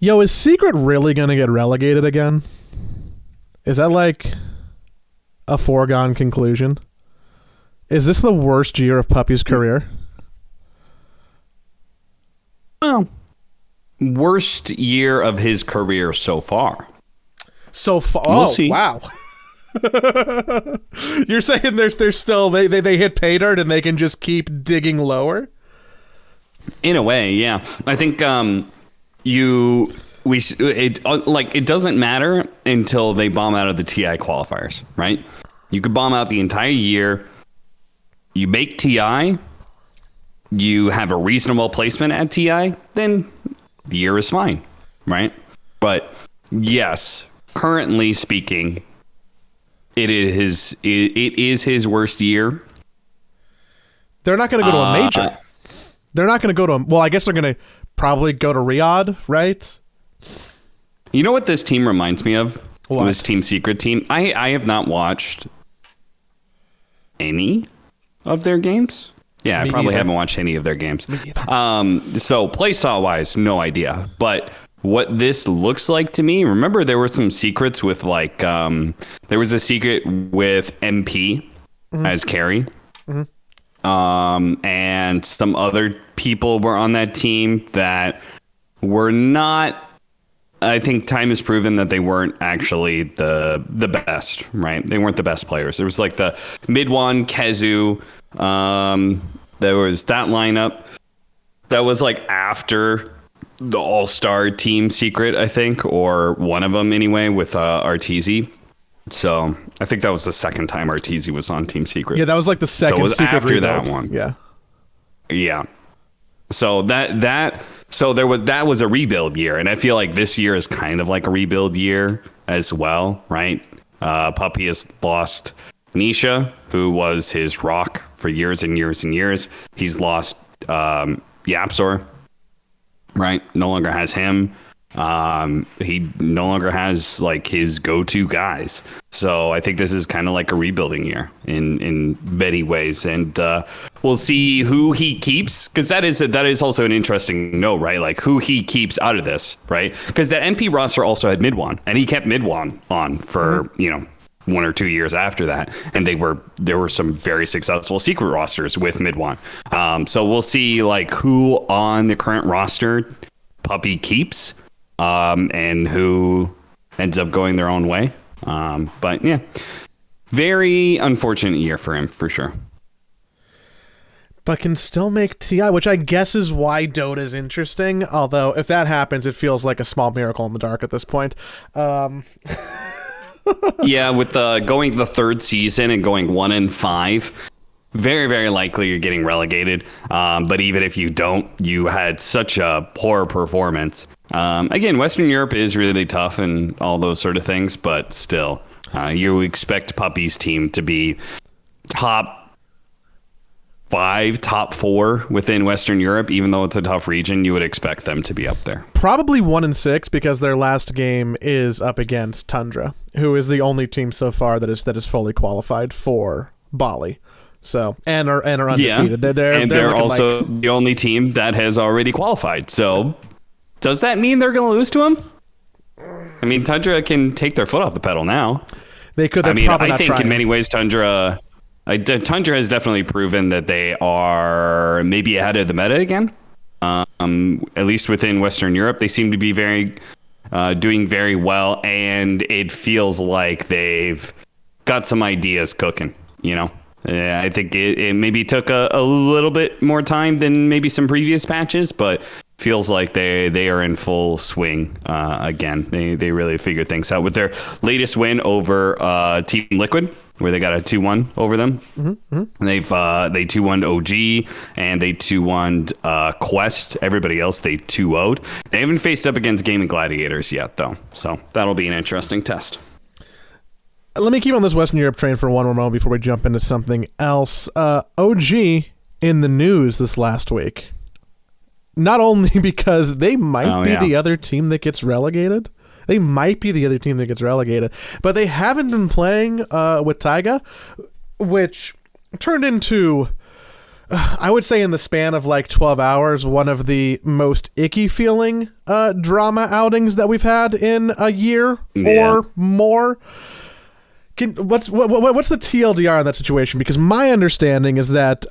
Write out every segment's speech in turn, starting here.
Yo, is Secret really going to get relegated again? Is that like a foregone conclusion? Is this the worst year of Puppy's career? Well, worst year of his career so far. So far? We'll Oh, see. Wow. You're saying there's still they hit pay dirt and they can just keep digging lower? In a way, yeah. I think it doesn't matter until they bomb out of the TI qualifiers, right? You could bomb out the entire year. You make TI, you have a reasonable placement at TI, then the year is fine, right? But yes, currently speaking, it is his worst year. They're not going to go to a major. They're not going to go to well, I guess they're going to probably go to Riyadh, right? You know what this team reminds me of? What? This Team Secret team. I have not watched any of their games. Yeah, I probably haven't watched any of their games. So playstyle wise, no idea. But what this looks like to me, remember there were some secrets with like there was a secret with MP as carry. And some other people were on that team that were not. I think time has proven that they weren't actually the best, right? They weren't the best players. There was like the mid one, Kezu. There was that lineup that was like after the all-star team secret, I think, or one of them anyway with Arteezy. So I think that was the second time Arteezy was on Team Secret. Yeah, that was like the second. So it was secret after rebuild. that one. Yeah. So that was a rebuild year, and I feel like this year is kind of like a rebuild year as well, right? Puppy has lost Nisha, who was his rock for years and years and years. He's lost Yapsor, right? No longer has him. He no longer has like his go-to guys. So I think this is kind of like a rebuilding year in many ways, and we'll see who he keeps, because that is also an interesting note, right? Like who he keeps out of this, right? Because that MP roster also had Midwan, and he kept Midwan on for 1 or 2 years after that, and there were some very successful secret rosters with Midwan. So we'll see like who on the current roster Puppy keeps, and who ends up going their own way. But yeah, very unfortunate year for him for sure. But can still make TI, which I guess is why Dota is interesting. Although if that happens, it feels like a small miracle in the dark at this point. Yeah, with going the third season and going 1-5, very, very likely you're getting relegated. But even if you don't, you had such a poor performance. Again, Western Europe is really tough and all those sort of things, but still, you expect Puppy's team to be top 5, top 4 within Western Europe. Even though it's a tough region, you would expect them to be up there. Probably 1-6 because their last game is up against Tundra, who is the only team so far that is fully qualified for Bali. So and are undefeated. Yeah. They're also like the only team that has already qualified. So does that mean they're going to lose to them? I mean, Tundra can take their foot off the pedal now. They could. I think trying. In many ways, Tundra has definitely proven that they are maybe ahead of the meta again. At least within Western Europe, they seem to be doing very well, and it feels like they've got some ideas cooking. I think it maybe took a little bit more time than maybe some previous patches, but feels like they are in full swing again. They really figured things out with their latest win over Team Liquid, where they got a 2-1 over them. Mm-hmm. They 2-1'd OG, and they 2-1'd Quest. Everybody else they 2-0'd. They haven't faced up against Gaming Gladiators yet, though, so that'll be an interesting test. Let me keep on this Western Europe train for one more moment before we jump into something else. OG in the news this last week. Not only because they might be the other team that gets relegated. They might be the other team that gets relegated. But they haven't been playing with Tyga, which turned into I would say in the span of like 12 hours, one of the most icky feeling drama outings that we've had in a year or more. What's the TLDR in that situation? Because my understanding is that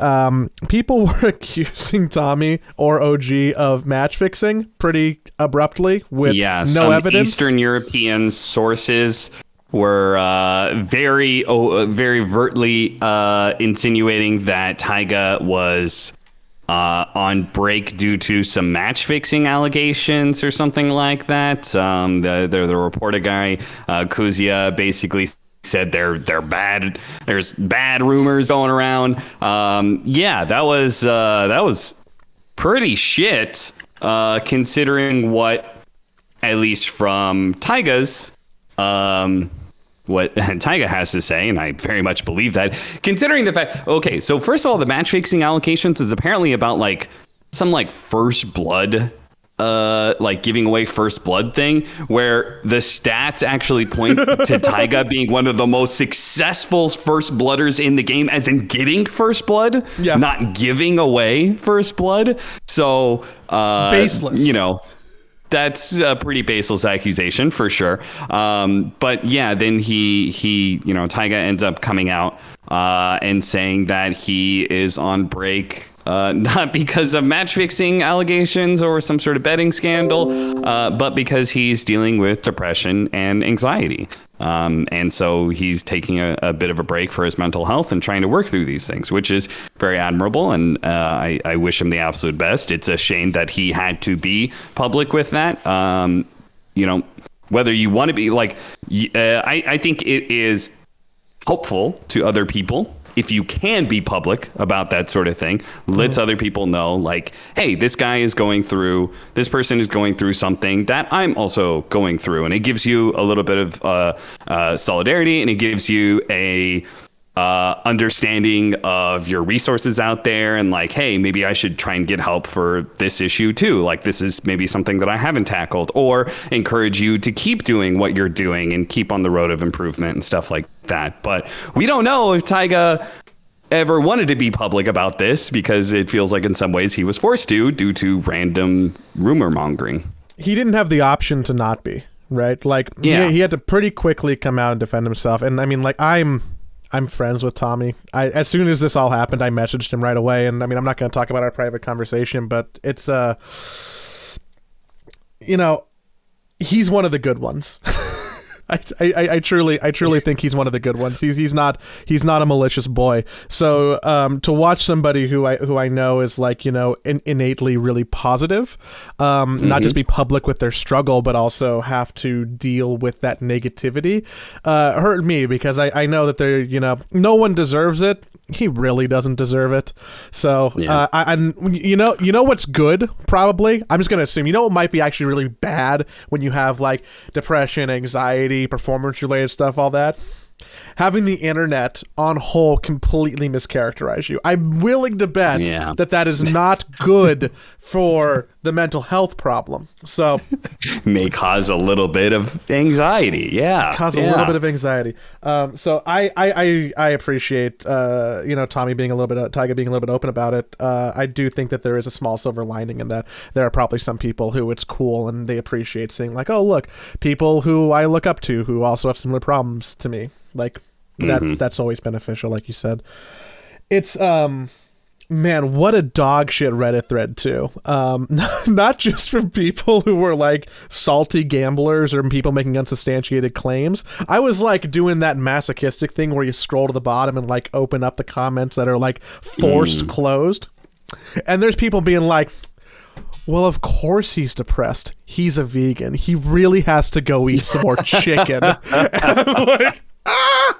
people were accusing Tommy or OG of match fixing pretty abruptly with no evidence. Eastern European sources were very overtly insinuating that Tyga was on break due to some match fixing allegations or something like that. The reporter guy, Kuzia, basically said they're bad. There's bad rumors going around. That was pretty shit, considering what, at least from Tyga's, what Tyga has to say, and I very much believe that, considering the fact, okay, so first of all, the match fixing allegations is apparently about like some like first blood, like giving away first blood thing, where the stats actually point to Tyga being one of the most successful first blooders in the game, as in getting first blood, not giving away first blood. So baseless, that's a pretty baseless accusation for sure. But yeah, then he Tyga ends up coming out and saying that he is on break, not because of match fixing allegations or some sort of betting scandal, but because he's dealing with depression and anxiety. And so he's taking a bit of a break for his mental health and trying to work through these things, which is very admirable. And I wish him the absolute best. It's a shame that he had to be public with that. Whether you want to be like, I think it is helpful to other people if you can be public about that sort of thing. Lets other people know, like, hey, this person is going through something that I'm also going through. And it gives you a little bit of solidarity, and it gives you a understanding of your resources out there, and like, hey, maybe I should try and get help for this issue too. Like, this is maybe something that I haven't tackled, or encourage you to keep doing what you're doing and keep on the road of improvement and stuff like that. But we don't know if Tyga ever wanted to be public about this, because it feels like in some ways he was forced to, due to random rumor mongering. He didn't have the option to not be, right? Like, he had to pretty quickly come out and defend himself. And I mean, like, I'm friends with Tommy. As soon as this all happened, I messaged him right away. And I mean, I'm not going to talk about our private conversation, but it's, he's one of the good ones. I truly think he's one of the good ones. He's not a malicious boy. So to watch somebody who I know is like, innately really positive, not just be public with their struggle, but also have to deal with that negativity, hurt me, because I know that they're, no one deserves it. He really doesn't deserve it. So what's good, probably, I'm just gonna assume, what might be actually really bad when you have like depression, anxiety, performance related stuff, all that, having the internet on whole completely mischaracterize you. I'm willing to bet that is not good for the mental health problem. So may cause a little bit of anxiety. A little bit of anxiety. So I appreciate Tommy being Tyga being a little bit open about it. I do think that there is a small silver lining in that. There are probably some people who it's cool and they appreciate seeing like, oh look, people who I look up to who also have similar problems to me. Like that's always beneficial, like you said. It's man, what a dog shit Reddit thread too. Not just from people who were like salty gamblers or people making unsubstantiated claims. I was like doing that masochistic thing where you scroll to the bottom and like open up the comments that are like forced closed. And there's people being like, well, of course he's depressed. He's a vegan. He really has to go eat some more chicken. And I'm like, ah!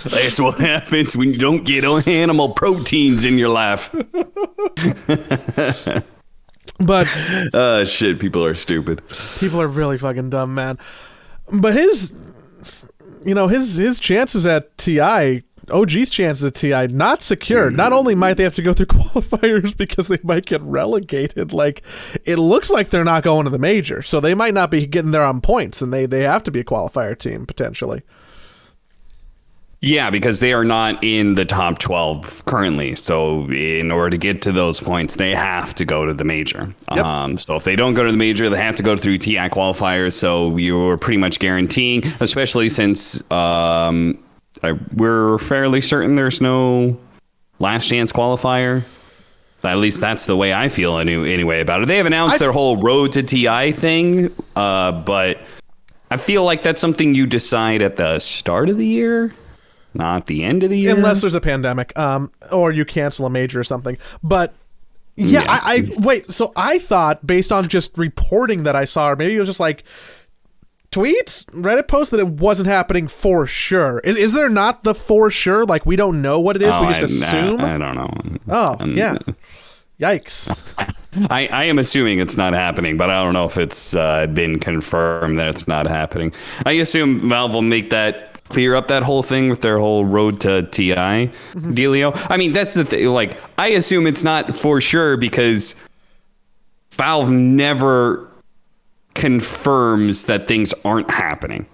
That's what happens when you don't get animal proteins in your life. But shit, people are stupid. People are really fucking dumb, man. But his chances at TI, OG's chances at TI, not secured. Not only might they have to go through qualifiers because they might get relegated, like it looks like they're not going to the major, so they might not be getting there on points, and they have to be a qualifier team potentially. Mm-hmm. But his chances at TI, not secured. Not only might they have to go through qualifiers because they might get relegated, like it looks like they're not going to the major, so they might not be getting there on points, and they have to be a qualifier team potentially. Yeah, because they are not in the top 12 currently. So in order to get to those points, they have to go to the major. Yep. So if they don't go to the major, they have to go through TI qualifiers. So you're pretty much guaranteeing, especially since we're fairly certain there's no last chance qualifier. At least that's the way I feel anyway about it. They have announced their whole road to TI thing, but I feel like that's something you decide at the start of the year. Not the end of the year. Unless there's a pandemic, or you cancel a major or something. But yeah. I wait. So I thought, based on just reporting that I saw, or maybe it was just like tweets, Reddit posts, that it wasn't happening for sure. Is there not the for sure? Like, we don't know what it is. We just assume. I don't know. Oh, yeah. Yikes. I am assuming it's not happening, but I don't know if it's been confirmed that it's not happening. I assume Valve will make that clear up that whole thing with their whole road to TI dealio. I mean, that's the thing. Like, I assume it's not for sure because Valve never confirms that things aren't happening.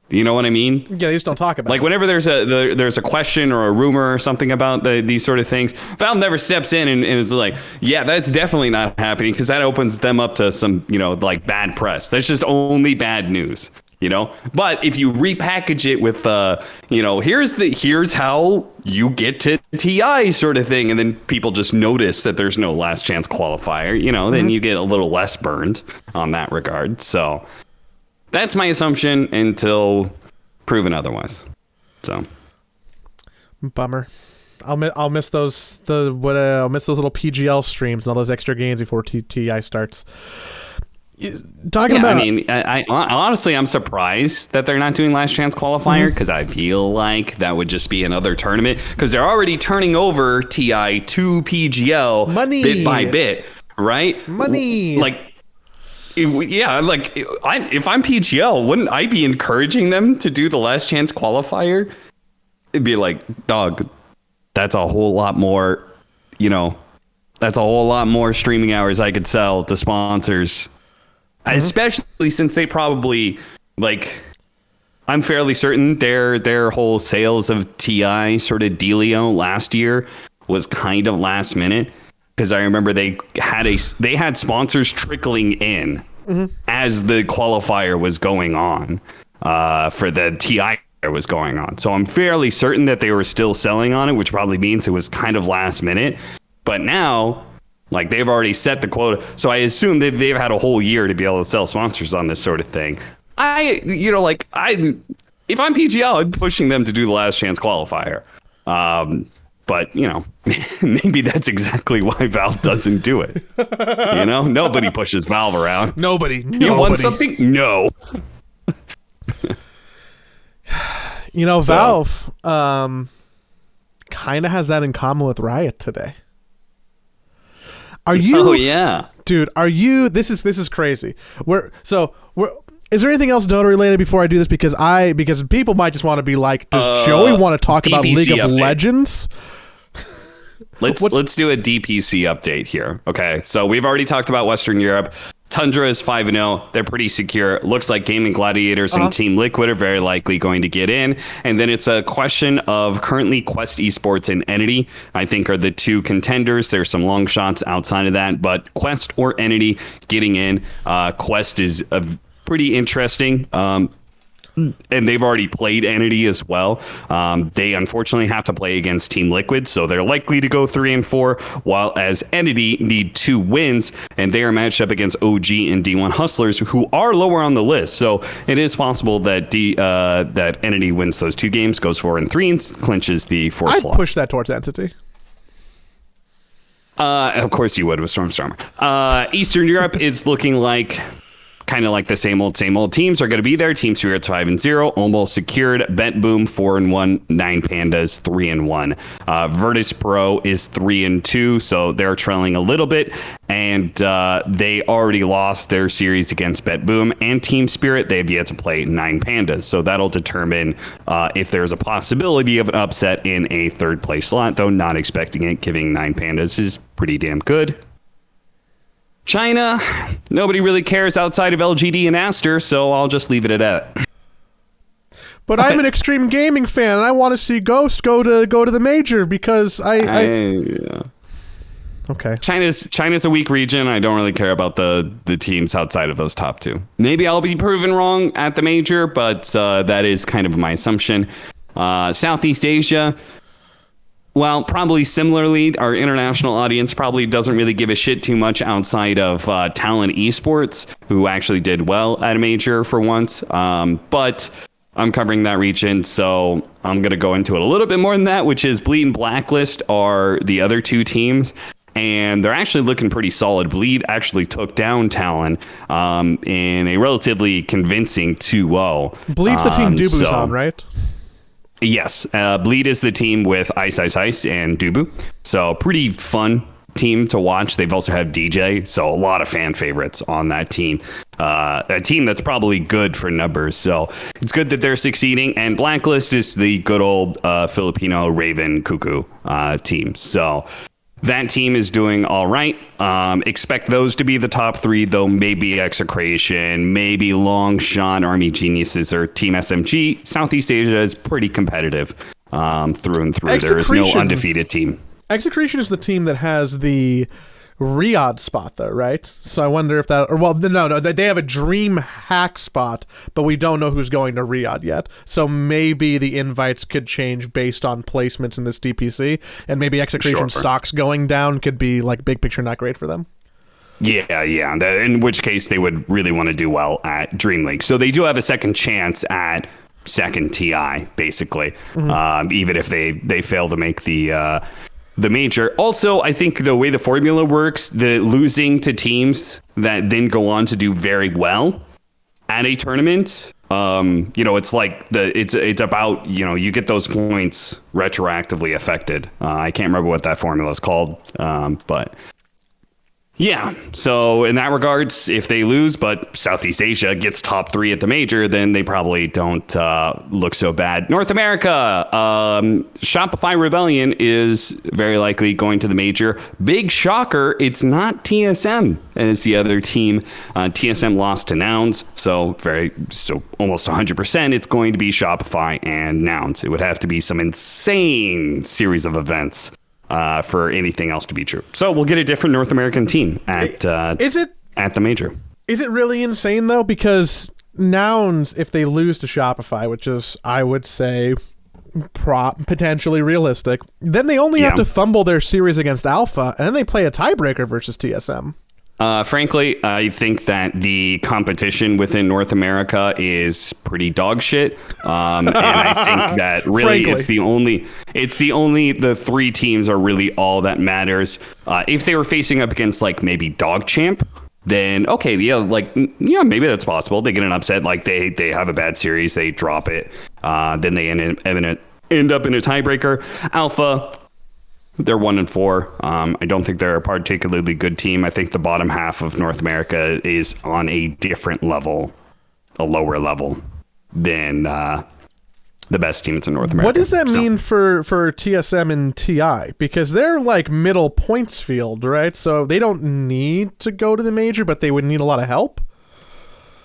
You know what I mean? Yeah, they just don't talk about it. Like, whenever there's a question or a rumor or something about these sort of things, Valve never steps in and is like, yeah, that's definitely not happening, because that opens them up to some, like, bad press. That's just only bad news. But if you repackage it with here's how you get to TI sort of thing, and then people just notice that there's no last chance qualifier, then you get a little less burned on that regard. So that's my assumption until proven otherwise. So bummer. I'll miss those I'll miss those little PGL streams and all those extra games before TI starts. Talking about, I mean, I honestly, I'm surprised that they're not doing last chance qualifier, because I feel like that would just be another tournament, because they're already turning over TI to PGL money bit by bit, right? Money. Like, if I'm PGL, wouldn't I be encouraging them to do the last chance qualifier? It'd be like, dog, that's a whole lot more, that's a whole lot more streaming hours I could sell to sponsors. Especially since they probably, like, I'm fairly certain their whole sales of TI sort of dealio last year was kind of last minute, because I remember they had sponsors trickling in as the qualifier was going on, for the TI was going on. So I'm fairly certain that they were still selling on it, which probably means it was kind of last minute. But now, like, they've already set the quota, so I assume that they've had a whole year to be able to sell sponsors on this sort of thing. If I'm PGL, I'm pushing them to do the last chance qualifier. But, maybe that's exactly why Valve doesn't do it. Nobody pushes Valve around. Nobody. You want something? No. Valve kind of has that in common with Riot today. Are you? Oh yeah, dude. Are you? This is crazy. Is there anything else Dota related before I do this? Because people might just want to be like, does Joey want to talk about League of Legends? Let's do a DPC update here. Okay, so we've already talked about Western Europe. Tundra is 5-0. They're pretty secure. Looks like Gaming Gladiators and Team Liquid are very likely going to get in. And then it's a question of currently Quest Esports and Entity, I think, are the two contenders. There's some long shots outside of that, but Quest or Entity getting in. Quest is pretty interesting. And they've already played Entity as well. They unfortunately have to play against Team Liquid, so they're likely to go 3-4, while as Entity need 2 wins, and they are matched up against OG and D1 Hustlers, who are lower on the list. So it is possible that that Entity wins those 2 games, goes 4-3, and clinches the 4th slot. I'd push that towards Entity. Of course you would with Stormstormer. Eastern Europe is looking like kind of like the same old teams are going to be there. Team Spirits 5-0, almost secured. Bet Boom 4-1, 9 Pandas 3-1. Virtus Pro is 3-2, so they're trailing a little bit, and they already lost their series against Bet Boom and Team Spirit. They have yet to play 9 Pandas, so that'll determine if there's a possibility of an upset in a 3rd place slot. Though not expecting it, giving 9 Pandas is pretty damn good. China, nobody really cares outside of LGD and Aster, so I'll just leave it at that. But I'm an extreme gaming fan, and I want to see Ghost go to the major because Yeah. Okay. China's a weak region. I don't really care about the teams outside of those top two. Maybe I'll be proven wrong at the major, but that is kind of my assumption. Southeast Asia, well, probably similarly, our international audience probably doesn't really give a shit too much outside of Talent Esports, who actually did well at a major for once. But I'm covering that region, so I'm going to go into it a little bit more than that, which is Bleed and Blacklist are the other two teams. And they're actually looking pretty solid. Bleed actually took down Talon in a relatively convincing 2-0. Bleed's the team Dubu's on, right? Yes. Bleed is the team with Ice and Dubu. So pretty fun team to watch. They've also had DJ, so a lot of fan favorites on that team. A team that's probably good for numbers. So it's good that they're succeeding. And Blacklist is the good old Filipino Raven Cuckoo team. So that team is doing all right. Expect those to be the top three, though. Maybe Execration, maybe Longshot, Army Geniuses, or Team SMG. Southeast Asia is pretty competitive through and through. There is no undefeated team. Execration is the team that has the Riyadh spot, though, right? So I wonder if that... Or, well, no, they have a dream hack spot, but we don't know who's going to Riyadh yet. So maybe the invites could change based on placements in this DPC, and maybe Execration stocks going down could be, like, big picture not great for them. Yeah. In which case, they would really want to do well at Dream League. So they do have a second chance at second TI, basically, even if they fail to make the major. Also, I think the way the formula works, the losing to teams that then go on to do very well at a tournament, it's like it's about, you get those points retroactively affected. I can't remember what that formula is called, but yeah. So in that regards, if they lose, but Southeast Asia gets top three at the major, then they probably don't look so bad. North America, Shopify Rebellion is very likely going to the major. Big shocker, it's not TSM, and it's the other team. TSM lost to Nouns, so almost 100%. It's going to be Shopify and Nouns. It would have to be some insane series of events for anything else to be true. So we'll get a different North American team at the major. Is it really insane, though? Because Nouns, if they lose to Shopify, which is, I would say, potentially realistic, then they only have to fumble their series against Alpha, and then they play a tiebreaker versus TSM. Frankly, I think that the competition within North America is pretty dog shit. And I think that really the three teams are really all that matters. If they were facing up against like maybe Dog Champ, then okay, maybe that's possible. They get an upset, like they have a bad series, they drop it, then they end up in a tiebreaker. Alpha, they're 1-4. I don't think they're a particularly good team. I think the bottom half of North America is on a different level, a lower level than the best teams in North America. What does that mean for TSM and TI? Because they're like middle points field, right? So they don't need to go to the major, but they would need a lot of help.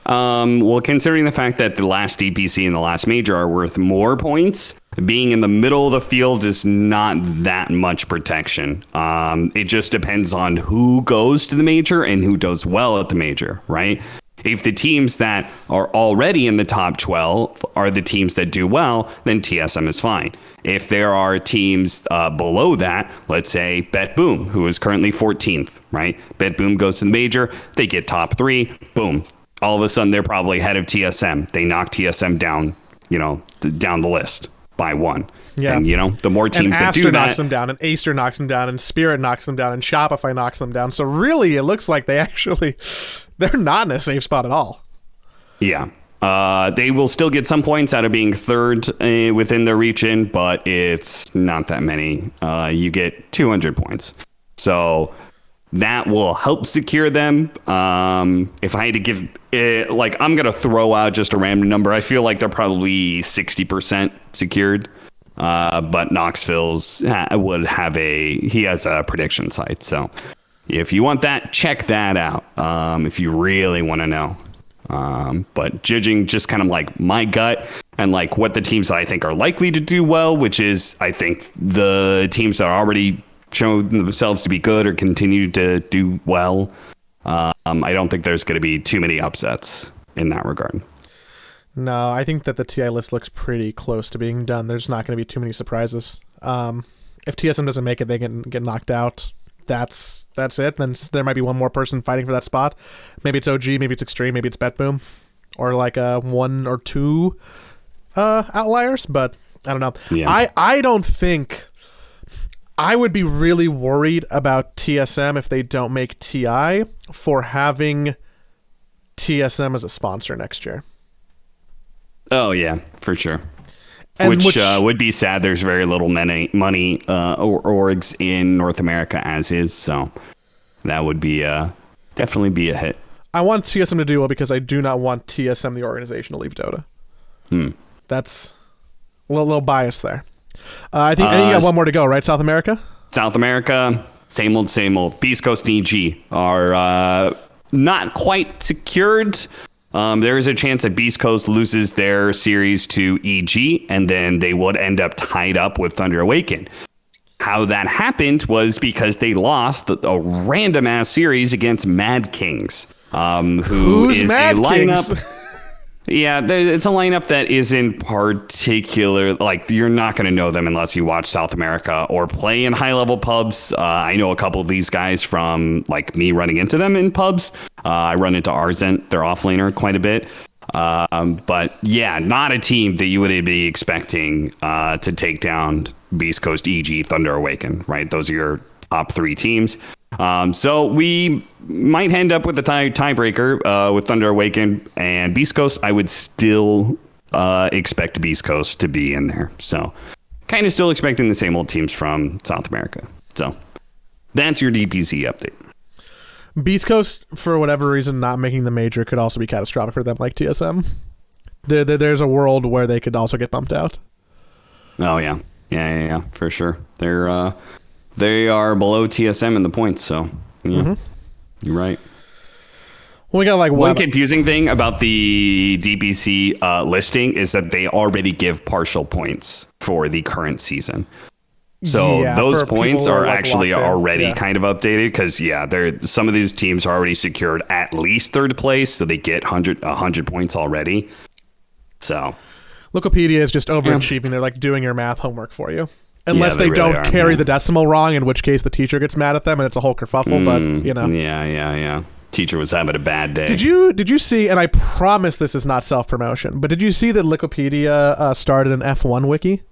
Well, considering the fact that the last DPC and the last major are worth more points, being in the middle of the field is not that much protection. It just depends on who goes to the major and who does well at the major, right? If the teams that are already in the top 12 are the teams that do well, then TSM is fine. If there are teams below that, let's say Bet Boom, who is currently 14th, right? Bet Boom goes to the major, they get top 3, boom. All of a sudden, they're probably ahead of TSM. They knock TSM down, down the list by 1. Yeah. And, the more teams that do that... knocks them down, and Acer knocks them down, and Spirit knocks them down, and Shopify knocks them down. So really, it looks like they're not in a safe spot at all. Yeah. They will still get some points out of being third within their region, but it's not that many. You get 200 points. So... that will help secure them. If I had to give it, I'm going to throw out just a random number. I feel like they're probably 60% secured. But Knoxville's would have he has a prediction site. So if you want that, check that out. If you really want to know. But judging just kind of like my gut, and like what the teams that I think are likely to do well, which is I think the teams that are already shown themselves to be good or continue to do well. I don't think there's going to be too many upsets in that regard. No, I think that the TI list looks pretty close to being done. There's not going to be too many surprises. If TSM doesn't make it, they get knocked out. That's it. Then there might be one more person fighting for that spot. Maybe it's OG, maybe it's Extreme, maybe it's BetBoom, or like one or two outliers. But I don't know. Yeah. I don't think. I would be really worried about TSM if they don't make TI for having TSM as a sponsor next year. Oh, yeah, for sure. Which would be sad. There's very little money orgs in North America as is. So that would be definitely be a hit. I want TSM to do well because I do not want TSM, the organization, to leave Dota. That's a little bias there. I think you got one more to go, right? South America? South America, same old, same old. Beast Coast and EG are not quite secured. There is a chance that Beast Coast loses their series to EG, and then they would end up tied up with Thunder Awaken. How that happened was because they lost a random-ass series against Mad Kings, Who's is Mad a lineup... Kings? Yeah, it's a lineup that isn't particular. Like, you're not going to know them unless you watch South America or play in high-level pubs. I know a couple of these guys from, like, me running into them in pubs. I run into Arzent, their offlaner, quite a bit. But, yeah, not a team that you would be expecting to take down Beast Coast, EG, Thunder Awaken, right? Those are your top three teams. So we might end up with a tiebreaker with Thunder Awaken and Beast Coast. I would still expect Beast Coast to be in there. So kind of still expecting the same old teams from South America. So that's your DPC update. Beast Coast, for whatever reason, not making the major could also be catastrophic for them, like TSM. There's a world where they could also get bumped out. Oh, yeah. Yeah, for sure. They are below TSM in the points, so yeah, You're right. Well, we got like one confusing thing about the DPC listing is that they already give partial points for the current season. So those points are like actually already kind of updated because some of these teams are already secured at least third place, so they get 100 points already. So Liquipedia is just overachieving. They're like doing your math homework for you. Unless they really don't carry the decimal wrong, in which case the teacher gets mad at them and it's a whole kerfuffle. But you know, yeah. Teacher was having a bad day. Did you see? And I promise this is not self promotion, but did you see that Liquipedia started an F1 wiki?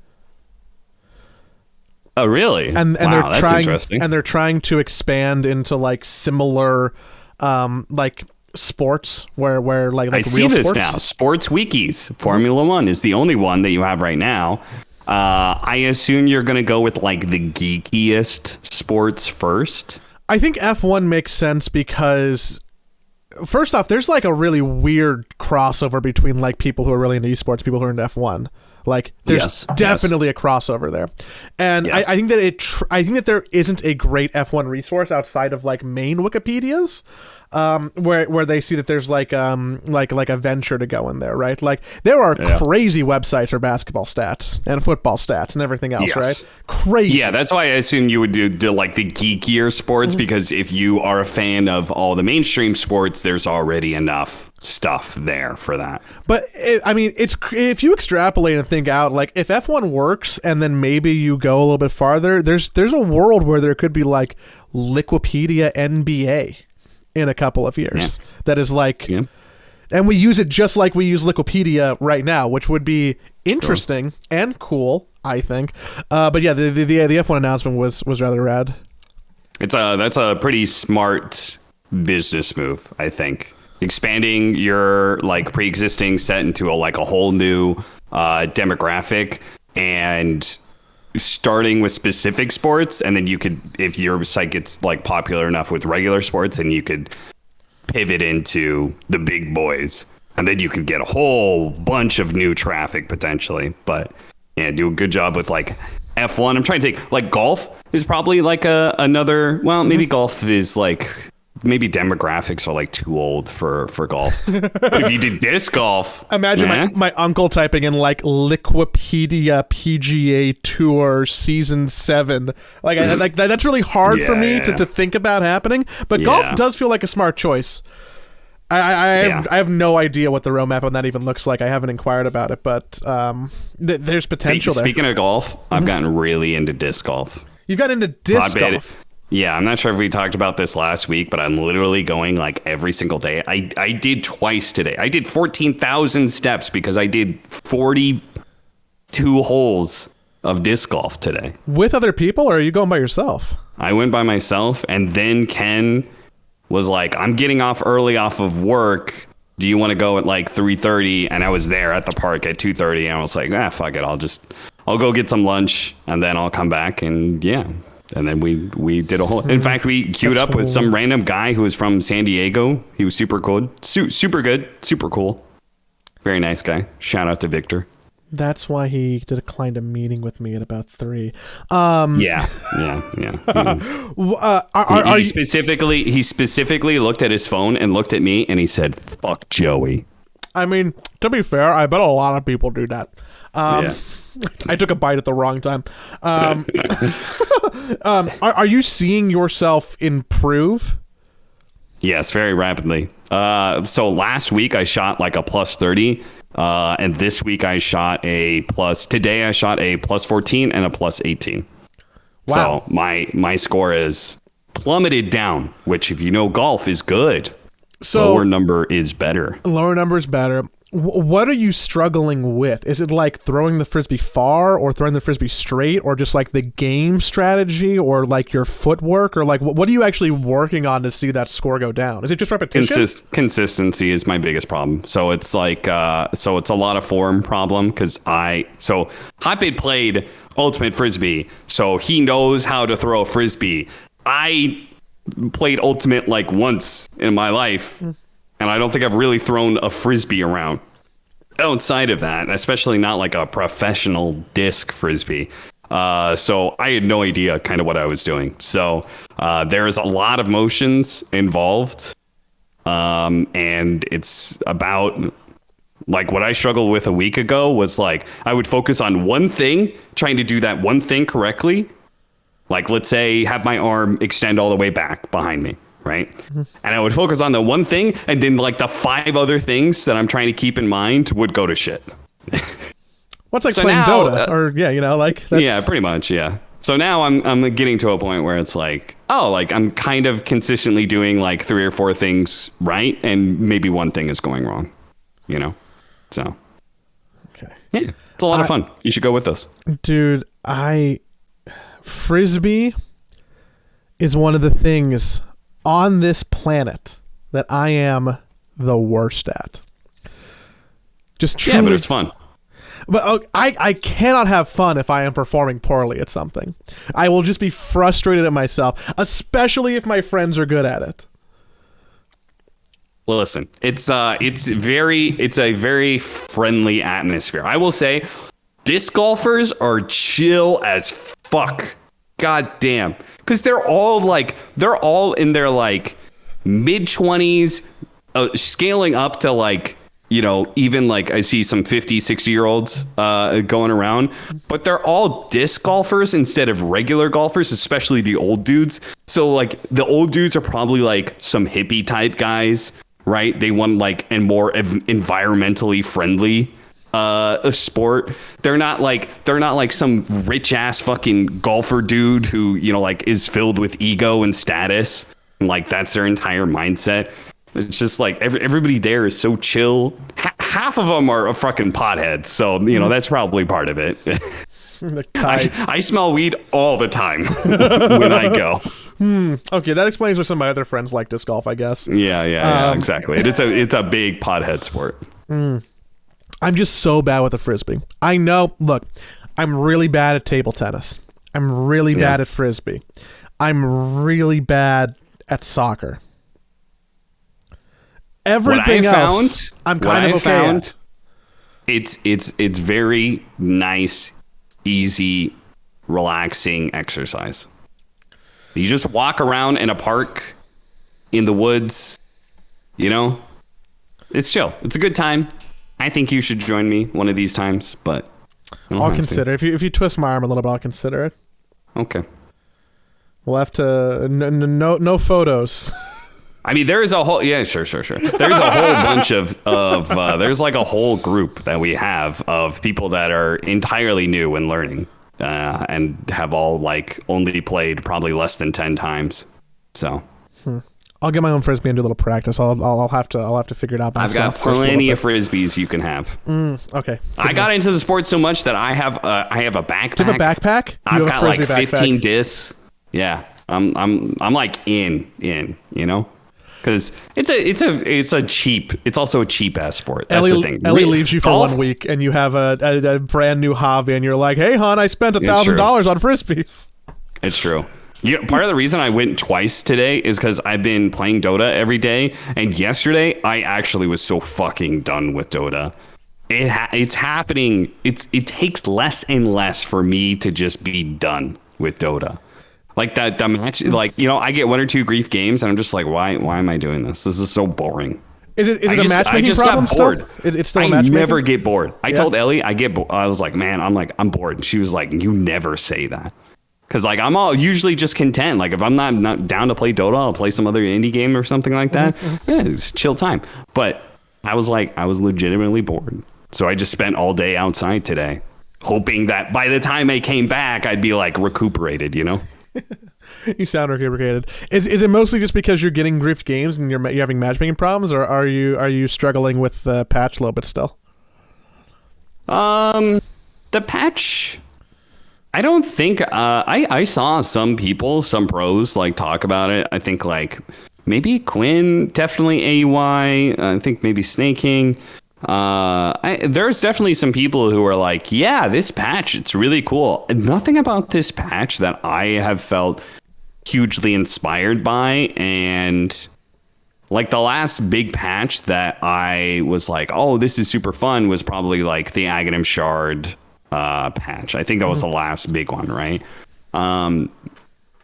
Oh, really? And wow, they're trying, interesting. And they're trying to expand into like similar, like sports where like I real see this sports now. Sports wikis. Formula One is the only one that you have right now. I assume you're going to go with like the geekiest sports first. I think F1 makes sense because first off, there's like a really weird crossover between like people who are really into esports, people who are into F1. Like there's definitely a crossover there. And I think that I think that there isn't a great F1 resource outside of like main Wikipedias. Where they see that there's like a venture to go in there, right? Like there are crazy websites for basketball stats and football stats and everything else, right? Crazy. Yeah, that's why I assume you would do like the geekier sports because if you are a fan of all the mainstream sports, there's already enough stuff there for that. But I mean, it's if you extrapolate and think out, like if F1 works and then maybe you go a little bit farther, there's a world where there could be like Liquipedia NBA. In a couple of years, that is like, and we use it just like we use Liquipedia right now, which would be interesting and cool, I think. But yeah, the F1 announcement was rather rad. That's a pretty smart business move, I think. Expanding your like pre-existing set into a whole new demographic and starting with specific sports, and then you could, if your site gets like popular enough with regular sports, and you could pivot into the big boys, and then you could get a whole bunch of new traffic potentially. But yeah, do a good job with like F1. I'm trying to think, like golf is probably like another, well, maybe golf is like maybe demographics are like too old for golf. But if you did disc golf, Imagine my uncle typing in like Liquipedia PGA Tour Season 7. Like that's really hard for me to think about happening. But golf does feel like a smart choice. I have no idea what the roadmap on that even looks like. I haven't inquired about it, but there's potential there. Speaking of golf, I've gotten really into disc golf. You've gotten into disc golf? Yeah, I'm not sure if we talked about this last week, but I'm literally going like every single day. I did twice today. I did 14,000 steps because I did 42 holes of disc golf today. With other people, or are you going by yourself? I went by myself, and then Ken was like, I'm getting off early off of work. Do you want to go at like 3:30? And I was there at the park at 2:30, and I was like, fuck it. I'll go get some lunch, and then I'll come back, and and then we did a whole. In fact, we queued up with some random guy who was from San Diego. He was super cool, super good, super cool, very nice guy. Shout out to Victor. That's why he declined a meeting with me at about 3. Yeah. He specifically looked at his phone and looked at me, and he said, "Fuck Joey." I mean, to be fair, I bet a lot of people do that. I took a bite at the wrong time. Are you seeing yourself improve? Yes, very rapidly. So last week I shot like a plus 30. And this week I shot today I shot a plus 14 and a plus 18. Wow. So my score is plummeted down, which if you know golf is good. So lower number is better. What are you struggling with? Is it like throwing the frisbee far, or throwing the frisbee straight, or just like the game strategy, or like your footwork, or like what are you actually working on to see that score go down? Is it just repetition? Consistency is my biggest problem. So it's like so it's a lot of form problem because Hotbait played Ultimate Frisbee, so he knows how to throw a frisbee. I played Ultimate like once in my life. And I don't think I've really thrown a frisbee around outside of that, especially not like a professional disc frisbee. So I had no idea kind of what I was doing. So there's a lot of motions involved. And it's about like what I struggled with a week ago was like I would focus on one thing, trying to do that one thing correctly. Like, let's say, have my arm extend all the way back behind me. Right. Mm-hmm. And I would focus on the one thing, and then like the 5 other things that I'm trying to keep in mind would go to shit. What's like so playing now, DOTA or that's... pretty much. Yeah. So now I'm getting to a point where it's like, I'm kind of consistently doing like 3 or 4 things right. And maybe one thing is going wrong, so. Okay. Yeah. It's a lot of fun. You should go with us. Dude, Frisbee is one of the things on this planet that I am the worst at. Just truly. Yeah, but it's fun. But I cannot have fun if I am performing poorly at something. I will just be frustrated at myself, especially if my friends are good at it. Well, listen, it's a very friendly atmosphere. I will say, disc golfers are chill as fuck. God damn. Because they're all in their like mid 20s, scaling up to like, even like I see some 50, 60-year-olds going around, but they're all disc golfers instead of regular golfers, especially the old dudes. So like the old dudes are probably like some hippie type guys, right? They want like a more environmentally friendly a sport. They're not like some rich ass fucking golfer dude who like is filled with ego and status, and like that's their entire mindset. It's just like everybody there is so chill. Half of them are fucking potheads, so that's probably part of it. I smell weed all the time when I go. Okay, that explains why some of my other friends like disc golf, I guess. Yeah, exactly. It's a big pothead sport. I'm just so bad with the frisbee. I know. Look, I'm really bad at table tennis. I'm really bad at frisbee. I'm really bad at soccer. Everything else, I'm kind of okay at. It's very nice, easy, relaxing exercise. You just walk around in a park in the woods. You know, it's chill. It's a good time. I think you should join me one of these times, but I'll consider. If you twist my arm a little bit, I'll consider it. Okay. We'll have to no photos. I mean, there is a whole sure. There's a whole bunch of there's like a whole group that we have of people that are entirely new and learning, and have all like only played probably less than 10 times. So I'll get my own frisbee and do a little practice. I'll have to figure it out myself. I've got plenty of frisbees you can have. Okay. I got into the sport so much that I have a backpack. Do you have a backpack? I've got like 15 discs. Yeah, I'm like in, you know. Because it's also a cheap ass sport. That's the thing. Ellie leaves you for 1 week, and you have a brand new hobby, and you're like, "Hey, hon, I spent $1,000 on frisbees." It's true. Part of the reason I went twice today is because I've been playing Dota every day, and yesterday I actually was so fucking done with Dota. It's happening. It takes less and less for me to just be done with Dota. Like the match, like, you know, I get 1 or 2 grief games, and I'm just like, why am I doing this? This is so boring. Is it a matchmaking problem still? It's still a matchmaking? I never get bored. I told Ellie I get bored. I was like, man, I'm bored. And she was like, you never say that. Because like I'm all usually just content. Like if I'm not down to play Dota, I'll play some other indie game or something like that. Yeah, it's chill time. But I was legitimately bored. So I just spent all day outside today, hoping that by the time I came back, I'd be like recuperated, you know? You sound recuperated. Is it mostly just because you're getting griefed games and you're having matchmaking problems, or are you struggling with the patch a little bit still? The patch, I don't think. I saw some pros like talk about it. I think like maybe Quinn, definitely AUI. I think maybe Snaking. There's definitely some people who are like, yeah, this patch, it's really cool. Nothing about this patch that I have felt hugely inspired by. And like the last big patch that I was like, oh, this is super fun, was probably like the Aghanim Shard patch. I think that was the last big one, right?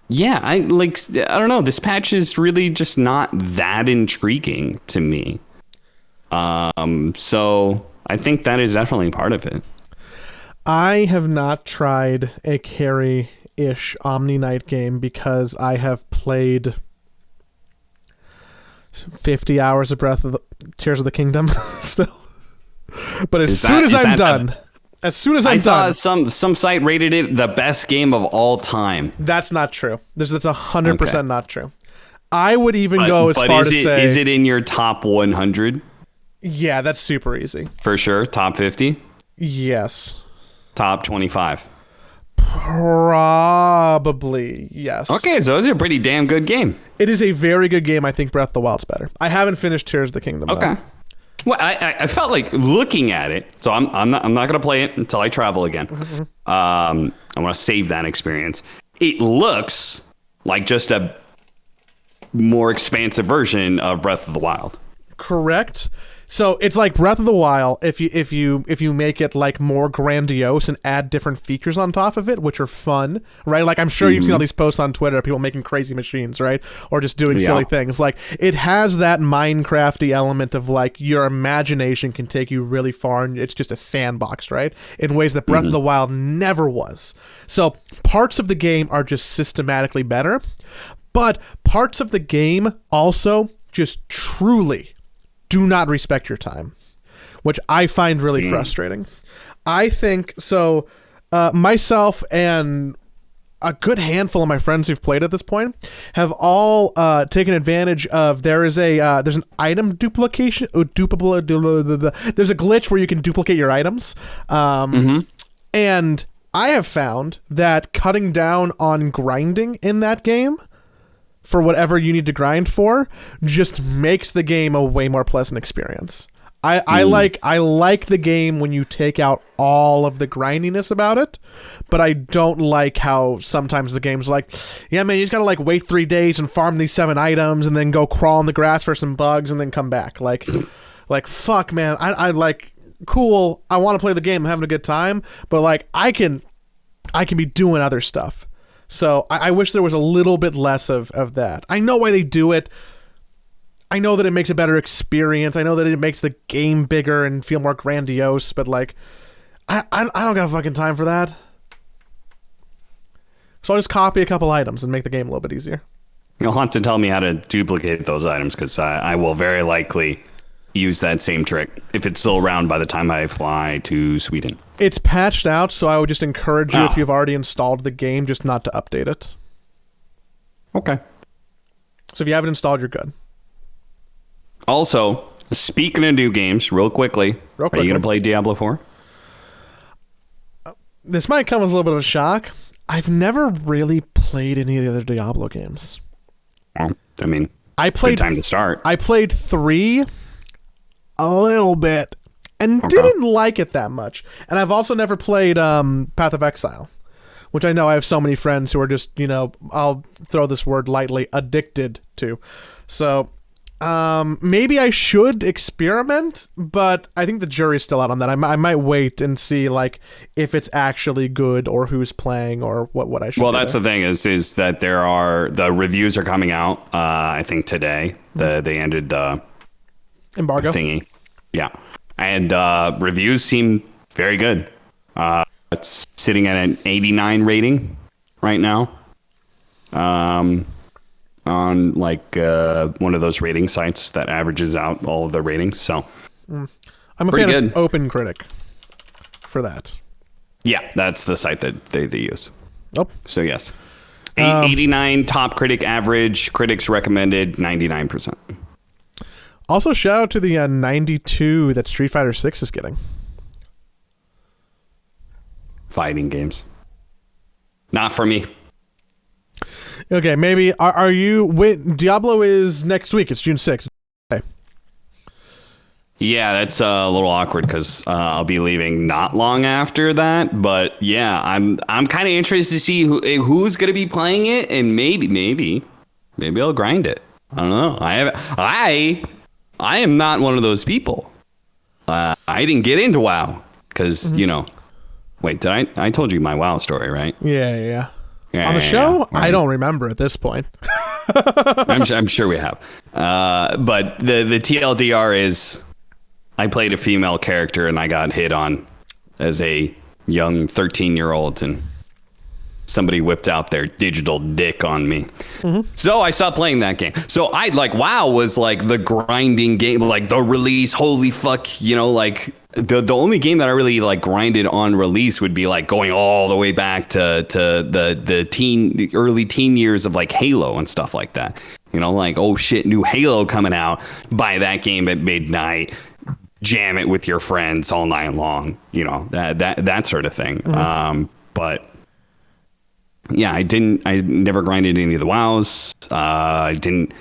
Yeah, I don't know. This patch is really just not that intriguing to me. So I think that is definitely part of it. I have not tried a carry-ish Omni Knight game because I have played 50 hours of Tears of the Kingdom still. But as soon as I'm done, I saw some site rated it the best game of all time. That's not true. That's 100% not true. I would even go as far to say, is it in your top 100? Yeah, that's super easy. For sure. Top 50? Yes. Top 25? Probably, yes. Okay, so it's a pretty damn good game. It is a very good game. I think Breath of the Wild's better. I haven't finished Tears of the Kingdom, Okay. though. Well, I felt like looking at it, so I'm not going to play it until I travel again. I want to save that experience. It looks like just a more expansive version of Breath of the Wild. Correct. So it's like Breath of the Wild if you make it like more grandiose and add different features on top of it, which are fun, right? Like I'm sure you've seen all these posts on Twitter of people making crazy machines, right? Or just doing silly things. Like it has that Minecrafty element of like your imagination can take you really far, and it's just a sandbox, right? In ways that Breath of the Wild never was. So parts of the game are just systematically better, but parts of the game also just truly do not respect your time, which I find really frustrating. I think so. Myself and a good handful of my friends who've played at this point have all taken advantage of. There's an item duplication. There's a glitch where you can duplicate your items, and I have found that cutting down on grinding in that game for whatever you need to grind for just makes the game a way more pleasant experience. I like the game when you take out all of the grindiness about it, but I don't like how sometimes the game's like, yeah, man, you just gotta like wait 3 days and farm these 7 items and then go crawl in the grass for some bugs and then come back. Like fuck, man. I like, cool, I want to play the game, I'm having a good time, but like I can be doing other stuff. So I wish there was a little bit less of that. I know why they do it. I know that it makes a better experience. I know that it makes the game bigger and feel more grandiose, but like, I don't got fucking time for that. So I'll just copy a couple items and make the game a little bit easier. You'll have to tell me how to duplicate those items, because I will very likely use that same trick if it's still around by the time I fly to Sweden. It's patched out, so I would just encourage you, if you've already installed the game, just not to update it. Okay. So if you have it installed, you're good. Also, speaking of new games, real quickly, are you going to play Diablo 4? This might come as a little bit of a shock. I've never really played any of the other Diablo games. Well, I mean, I played good time to start. I played 3 a little bit and didn't like it that much. And I've also never played Path of Exile, which I know I have so many friends who are just, I'll throw this word lightly, addicted to. So maybe I should experiment, but I think the jury's still out on that. I might wait and see like if it's actually good or who's playing or what I should. Well, that's the thing is that the reviews are coming out. I think today they ended the embargo thingy. Yeah, and reviews seem very good. It's sitting at an 89 rating right now. On like one of those rating sites that averages out all of the ratings. So I'm a fan of OpenCritic for that. Yeah, that's the site that they use. Oh. So yes. 89 top critic average, critics recommended 99%. Also shout out to the 92 that Street Fighter 6 is getting. Fighting games. Not for me. Okay, maybe are you? Diablo is next week. It's June 6th. Okay. Yeah, that's a little awkward because I'll be leaving not long after that. But yeah, I'm kind of interested to see who's going to be playing it, and maybe I'll grind it. I don't know. I am not one of those people. I didn't get into WoW because Wait, did I told you my WoW story, right? Yeah. On the show? Yeah. I don't remember at this point. I'm sure we have. But the TLDR is I played a female character and I got hit on as a young 13-year-old and somebody whipped out their digital dick on me. Mm-hmm. So I stopped playing that game. So WoW was like the grinding game, like the release, holy fuck, like the only game that I really like grinded on release would be like going all the way back to the early teen years of like Halo and stuff like that. Like, oh shit, new Halo coming out, buy that game at midnight, jam it with your friends all night long, that sort of thing. Mm-hmm. But yeah, I never grinded any of the WoWs. I didn't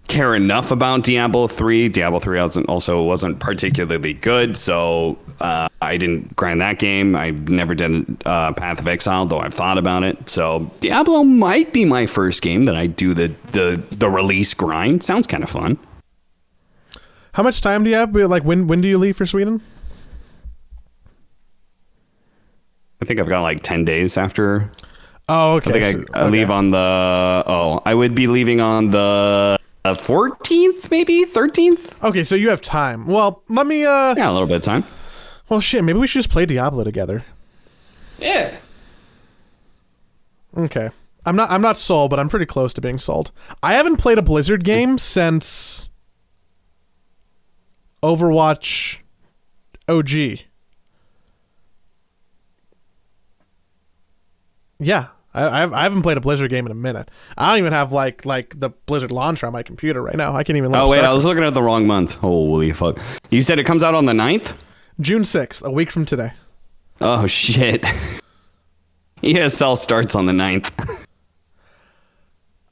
care enough about Diablo 3. Diablo 3 also wasn't particularly good, so I didn't grind that game. I never did Path of Exile, though I've thought about it. So Diablo might be my first game that I do the release grind. Sounds kind of fun. How much time do you have? Like, when do you leave for Sweden? I think I've got like 10 days after. Oh, okay. I think I leave on I would be leaving on the 14th, maybe 13th. Okay, so you have time. Well, let me yeah, a little bit of time. Well, shit, maybe we should just play Diablo together. Yeah. Okay. I'm not sold, but I'm pretty close to being sold. I haven't played a Blizzard game since Overwatch OG. Yeah. I haven't played a Blizzard game in a minute. I don't even have like the Blizzard launcher on my computer right now. I can't even. Oh wait, I was looking at the wrong month. Holy fuck! You said it comes out on the 9th? June 6th, a week from today. Oh shit! ESL starts on the 9th.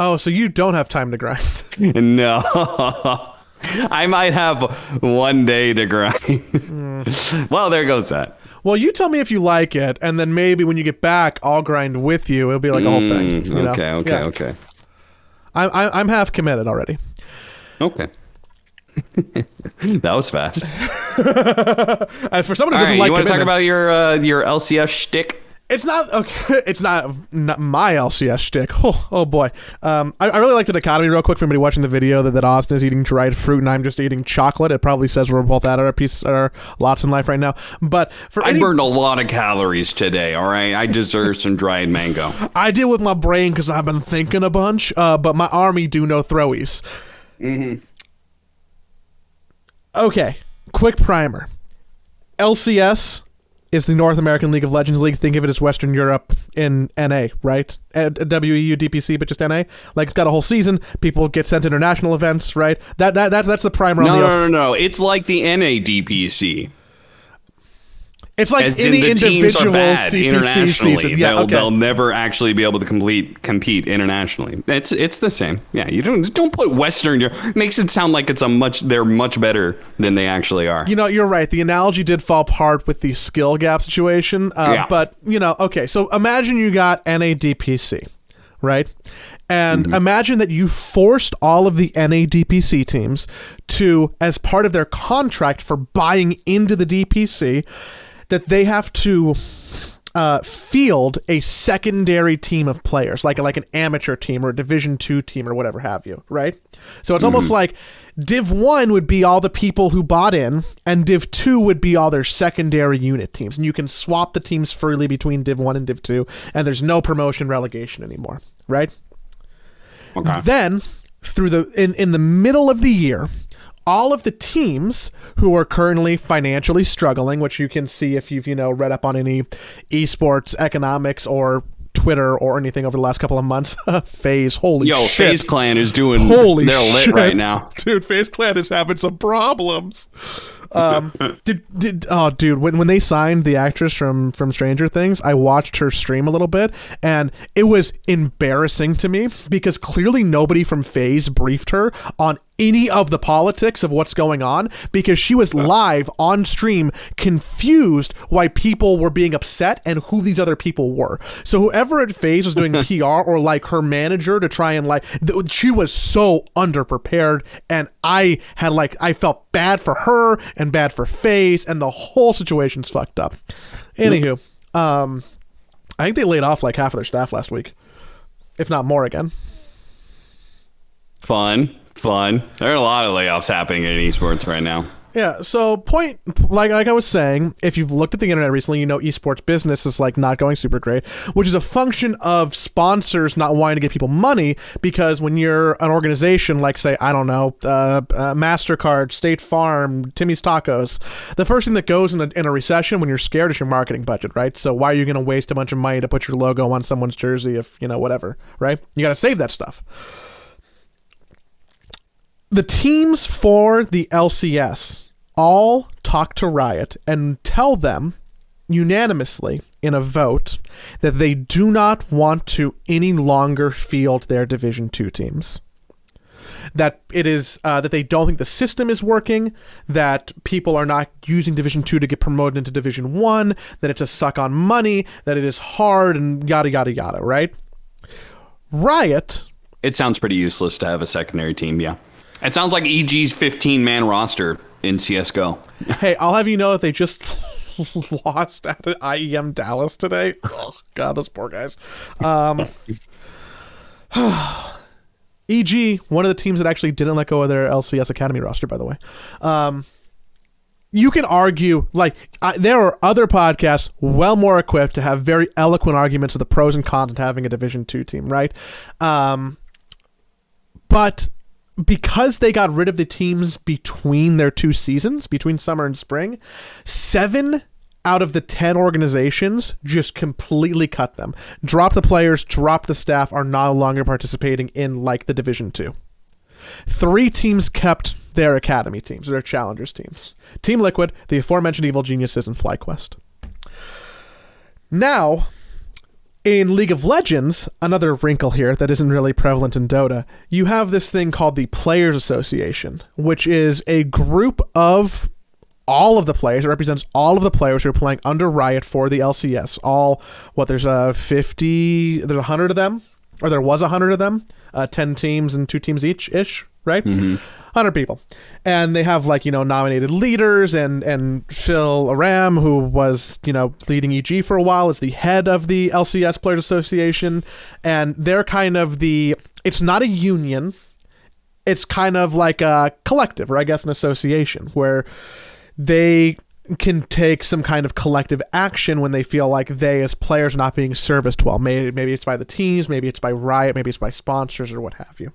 Oh, so you don't have time to grind? No, I might have one day to grind. Well, there goes that. Well, you tell me if you like it, and then maybe when you get back, I'll grind with you. It'll be like a whole thing. Okay. I'm half committed already. Okay. That was fast. For someone who doesn't like, you want to talk about your LCS shtick? It's not okay. It's not my LCS shtick. Oh boy. I really liked the dichotomy real quick for anybody watching the video that Austin is eating dried fruit and I'm just eating chocolate. It probably says we're both at our lots in life right now. But I burned a lot of calories today. All right, I deserve some dried mango. I deal with my brain because I've been thinking a bunch. But my army do no throwies. Mm-hmm. Okay, quick primer. LCS is the North American League of Legends League. Think of it as Western Europe in NA, right? WEU, DPC, but just NA. Like, it's got a whole season. People get sent to international events, right? That's the primer on the No. It's like the NA DPC. It's like As any in the teams are individual bad DPC internationally. season. Yeah, they'll never actually be able to compete internationally. It's the same. Yeah, you don't put Western Europe. It makes it sound like they're much better than they actually are. You're right. The analogy did fall apart with the skill gap situation. But okay. So imagine you got NADPC, right? And imagine that you forced all of the NADPC teams to, as part of their contract for buying into the DPC, that they have to field a secondary team of players, like an amateur team or a Division 2 team or whatever have you, right? So it's almost like Div 1 would be all the people who bought in, and Div 2 would be all their secondary unit teams. And you can swap the teams freely between Div 1 and Div 2, and there's no promotion relegation anymore, right? Okay. Then, in the middle of the year, all of the teams who are currently financially struggling, which you can see if you've read up on any esports economics or Twitter or anything over the last couple of months. FaZe, holy shit. FaZe Clan is doing. Holy they're shit. lit right now, dude. FaZe Clan is having some problems. Dude, when they signed the actress from Stranger Things, I watched her stream a little bit, and it was embarrassing to me because clearly nobody from FaZe briefed her on any of the politics of what's going on, because she was live on stream confused why people were being upset and who these other people were. So whoever at FaZe was doing PR or like her manager to try and she was so underprepared, and I felt bad for her and bad for FaZe, and the whole situation's fucked up. Anywho, I think they laid off like half of their staff last week, if not more again. Fun. There are a lot of layoffs happening in esports right now. Yeah, so like I was saying, if you've looked at the internet recently, esports business is like not going super great, which is a function of sponsors not wanting to give people money, because when you're an organization like, say, I don't know, MasterCard, State Farm, Timmy's Tacos, the first thing that goes in a recession when you're scared is your marketing budget, right? So why are you going to waste a bunch of money to put your logo on someone's jersey if, whatever, right? You got to save that stuff. The teams for the LCS all talk to Riot and tell them unanimously in a vote that they do not want to any longer field their Division 2 teams. That it is that they don't think the system is working, that people are not using Division 2 to get promoted into Division 1, that it's a suck on money, that it is hard, and yada, yada, yada, right? Riot... It sounds pretty useless to have a secondary team, yeah. It sounds like EG's 15-man roster in CSGO. Hey, I'll have you know that they just lost at IEM Dallas today. Oh, God, those poor guys. EG, one of the teams that actually didn't let go of their LCS Academy roster, by the way. You can argue, there are other podcasts well more equipped to have very eloquent arguments of the pros and cons of having a Division 2 team, right? But because they got rid of the teams between their two seasons, between summer and spring, 7 out of the 10 organizations just completely cut them. Drop the players, drop the staff, are no longer participating in the Division 2. 3 teams kept their academy teams, their challengers teams. Team Liquid, the aforementioned Evil Geniuses, and FlyQuest. Now, in League of Legends, another wrinkle here that isn't really prevalent in Dota, you have this thing called the Players Association, which is a group of all of the players. It represents all of the players who are playing under Riot for the LCS. There's 100 of them, or there was 100 of them, 10 teams and 2 teams each-ish, right? Mm-hmm. 100 people. And they have like, nominated leaders and Phil Aram, who was, leading EG for a while, is the head of the LCS Players Association. And they're kind of it's not a union. It's kind of like a collective, or I guess an association, where they can take some kind of collective action when they feel like they as players are not being serviced well. Maybe it's by the teams, maybe it's by Riot, maybe it's by sponsors or what have you.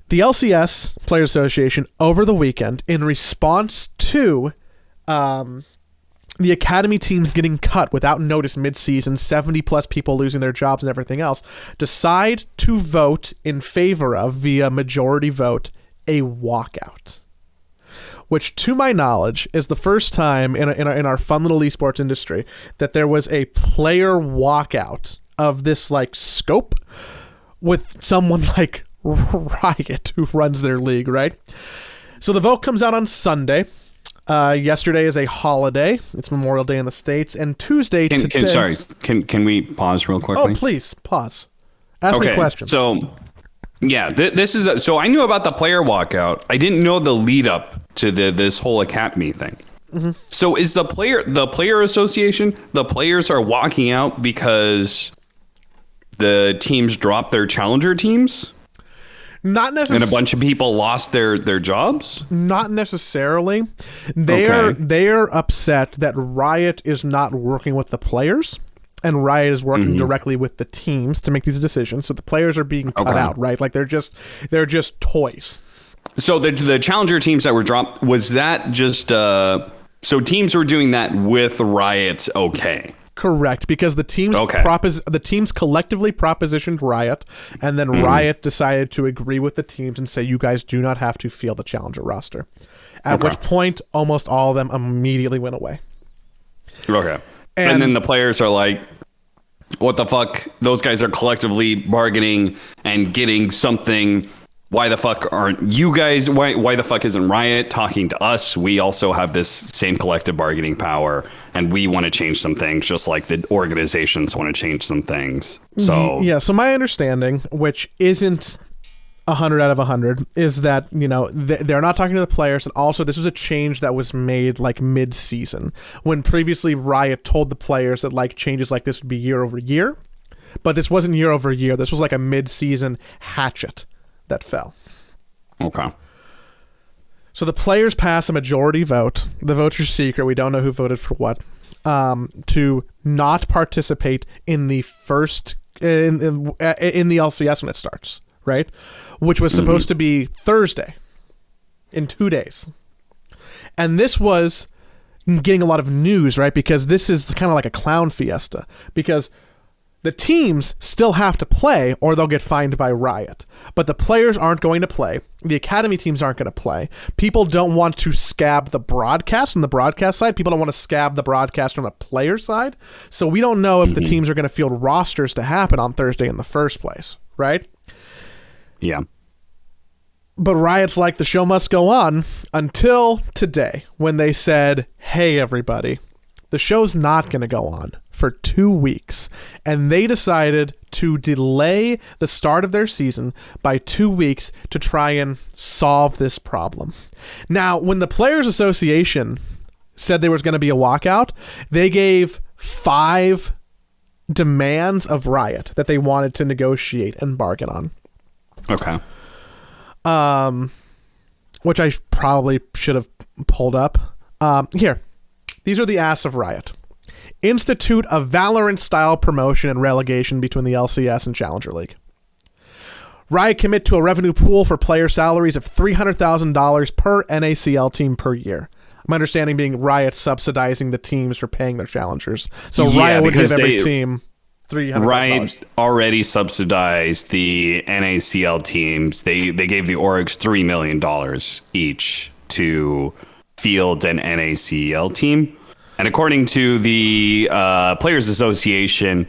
The LCS Players Association over the weekend, in response to the academy teams getting cut without notice mid-season, 70 plus people losing their jobs and everything else, decide to vote in favor of, via majority vote, a walkout. Which, to my knowledge, is the first time in our fun little esports industry that there was a player walkout of this like scope with someone like Riot, who runs their league, right? So the vote comes out on Sunday. Yesterday is a holiday. It's Memorial Day in the States, and Tuesday today. Can we pause real quickly? Oh, please pause. Ask me questions. So, yeah, this is so I knew about the player walkout. I didn't know the lead up to this whole academy thing. Mm-hmm. So is the player association, the players are walking out because the teams dropped their challenger teams? Not necessarily. And a bunch of people lost their jobs? Not necessarily. They're upset that Riot is not working with the players, and Riot is working directly with the teams to make these decisions. So the players are being cut out, right? Like they're just toys. So the challenger teams that were dropped, was that just so teams were doing that with Riot's okay? Correct, because the teams collectively propositioned Riot, and then Riot decided to agree with the teams and say, you guys do not have to field the challenger roster. At which point, almost all of them immediately went away. Okay. And then the players are like, what the fuck? Those guys are collectively bargaining and getting something. Why the fuck aren't you guys? Why the fuck isn't Riot talking to us? We also have this same collective bargaining power, and we want to change some things, just like the organizations want to change some things. So yeah. So my understanding, which isn't 100 out of 100, is that they're not talking to the players, and also this was a change that was made like mid-season, when previously Riot told the players that like changes like this would be year over year, but this wasn't year over year. This was like a mid-season hatchet that fell. Okay. So the players pass a majority vote. The votes are secret. We don't know who voted for what. To not participate in the first in the LCS when it starts, right? Which was supposed to be Thursday, in 2 days. And this was getting a lot of news, right? Because this is kind of like a clown fiesta. Because the teams still have to play or they'll get fined by Riot. But the players aren't going to play. The academy teams aren't going to play. People don't want to scab the broadcast on the broadcast side. People don't want to scab the broadcast on the player side. So we don't know if the teams are going to field rosters to happen on Thursday in the first place, right? Yeah. But Riot's like, the show must go on until today, when they said, hey, everybody, the show's not going to go on for 2 weeks. And they decided to delay the start of their season by 2 weeks to try and solve this problem. Now, when the Players Association said there was going to be a walkout, they gave 5 demands of Riot that they wanted to negotiate and bargain on. Okay. Which I probably should have pulled up. Here. These are the asks of Riot. Institute a Valorant-style promotion and relegation between the LCS and Challenger League. Riot commit to a revenue pool for player salaries of $300,000 per NACL team per year. My understanding being Riot subsidizing the teams for paying their challengers. So yeah, Riot would give every team $300,000. Riot already subsidized the NACL teams. They gave the orgs $3 million each to field an NACL team. And according to the Players Association,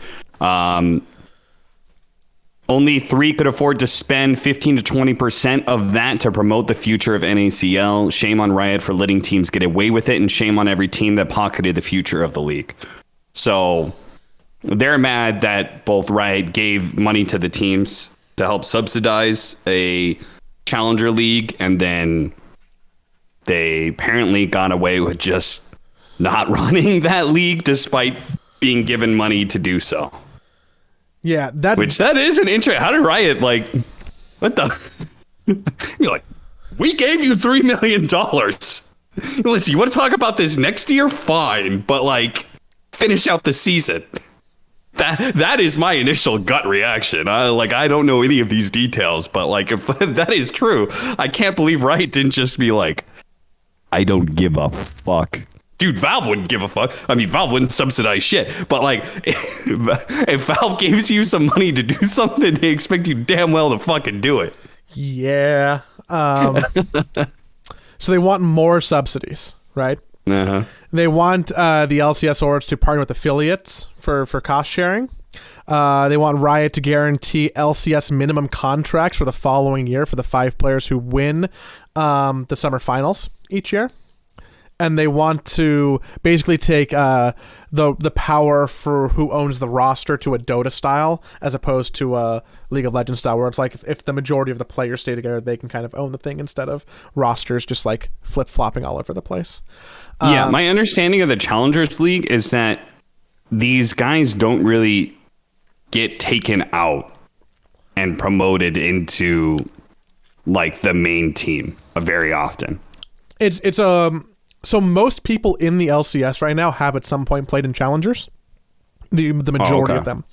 only 3 could afford to spend 15 to 20% of that to promote the future of NACL. Shame on Riot for letting teams get away with it, and shame on every team that pocketed the future of the league. So they're mad that both Riot gave money to the teams to help subsidize a Challenger League, and then they apparently got away with just not running that league despite being given money to do so. Yeah, that is an interesting. How did Riot what the? You're like, we gave you $3 million. Listen, you want to talk about this next year? Fine, but finish out the season. That is my initial gut reaction. I don't know any of these details, but if that is true, I can't believe Riot didn't just be like, I don't give a fuck. Dude, Valve wouldn't give a fuck. I mean, Valve wouldn't subsidize shit. But if Valve gives you some money to do something, they expect you damn well to fucking do it. Yeah. So they want more subsidies, right? Uh-huh. They want the LCS orgs to partner with affiliates for cost sharing. They want Riot to guarantee LCS minimum contracts for the following year for the 5 players who win the summer finals each year. And they want to basically take the power for who owns the roster to a DOTA style, as opposed to a League of Legends style, where it's if the majority of the players stay together, they can kind of own the thing instead of rosters just flip-flopping all over the place. Yeah, my understanding of the Challengers League is that these guys don't really get taken out and promoted into the main team very often. So most people in the LCS right now have at some point played in Challengers, the majority of them.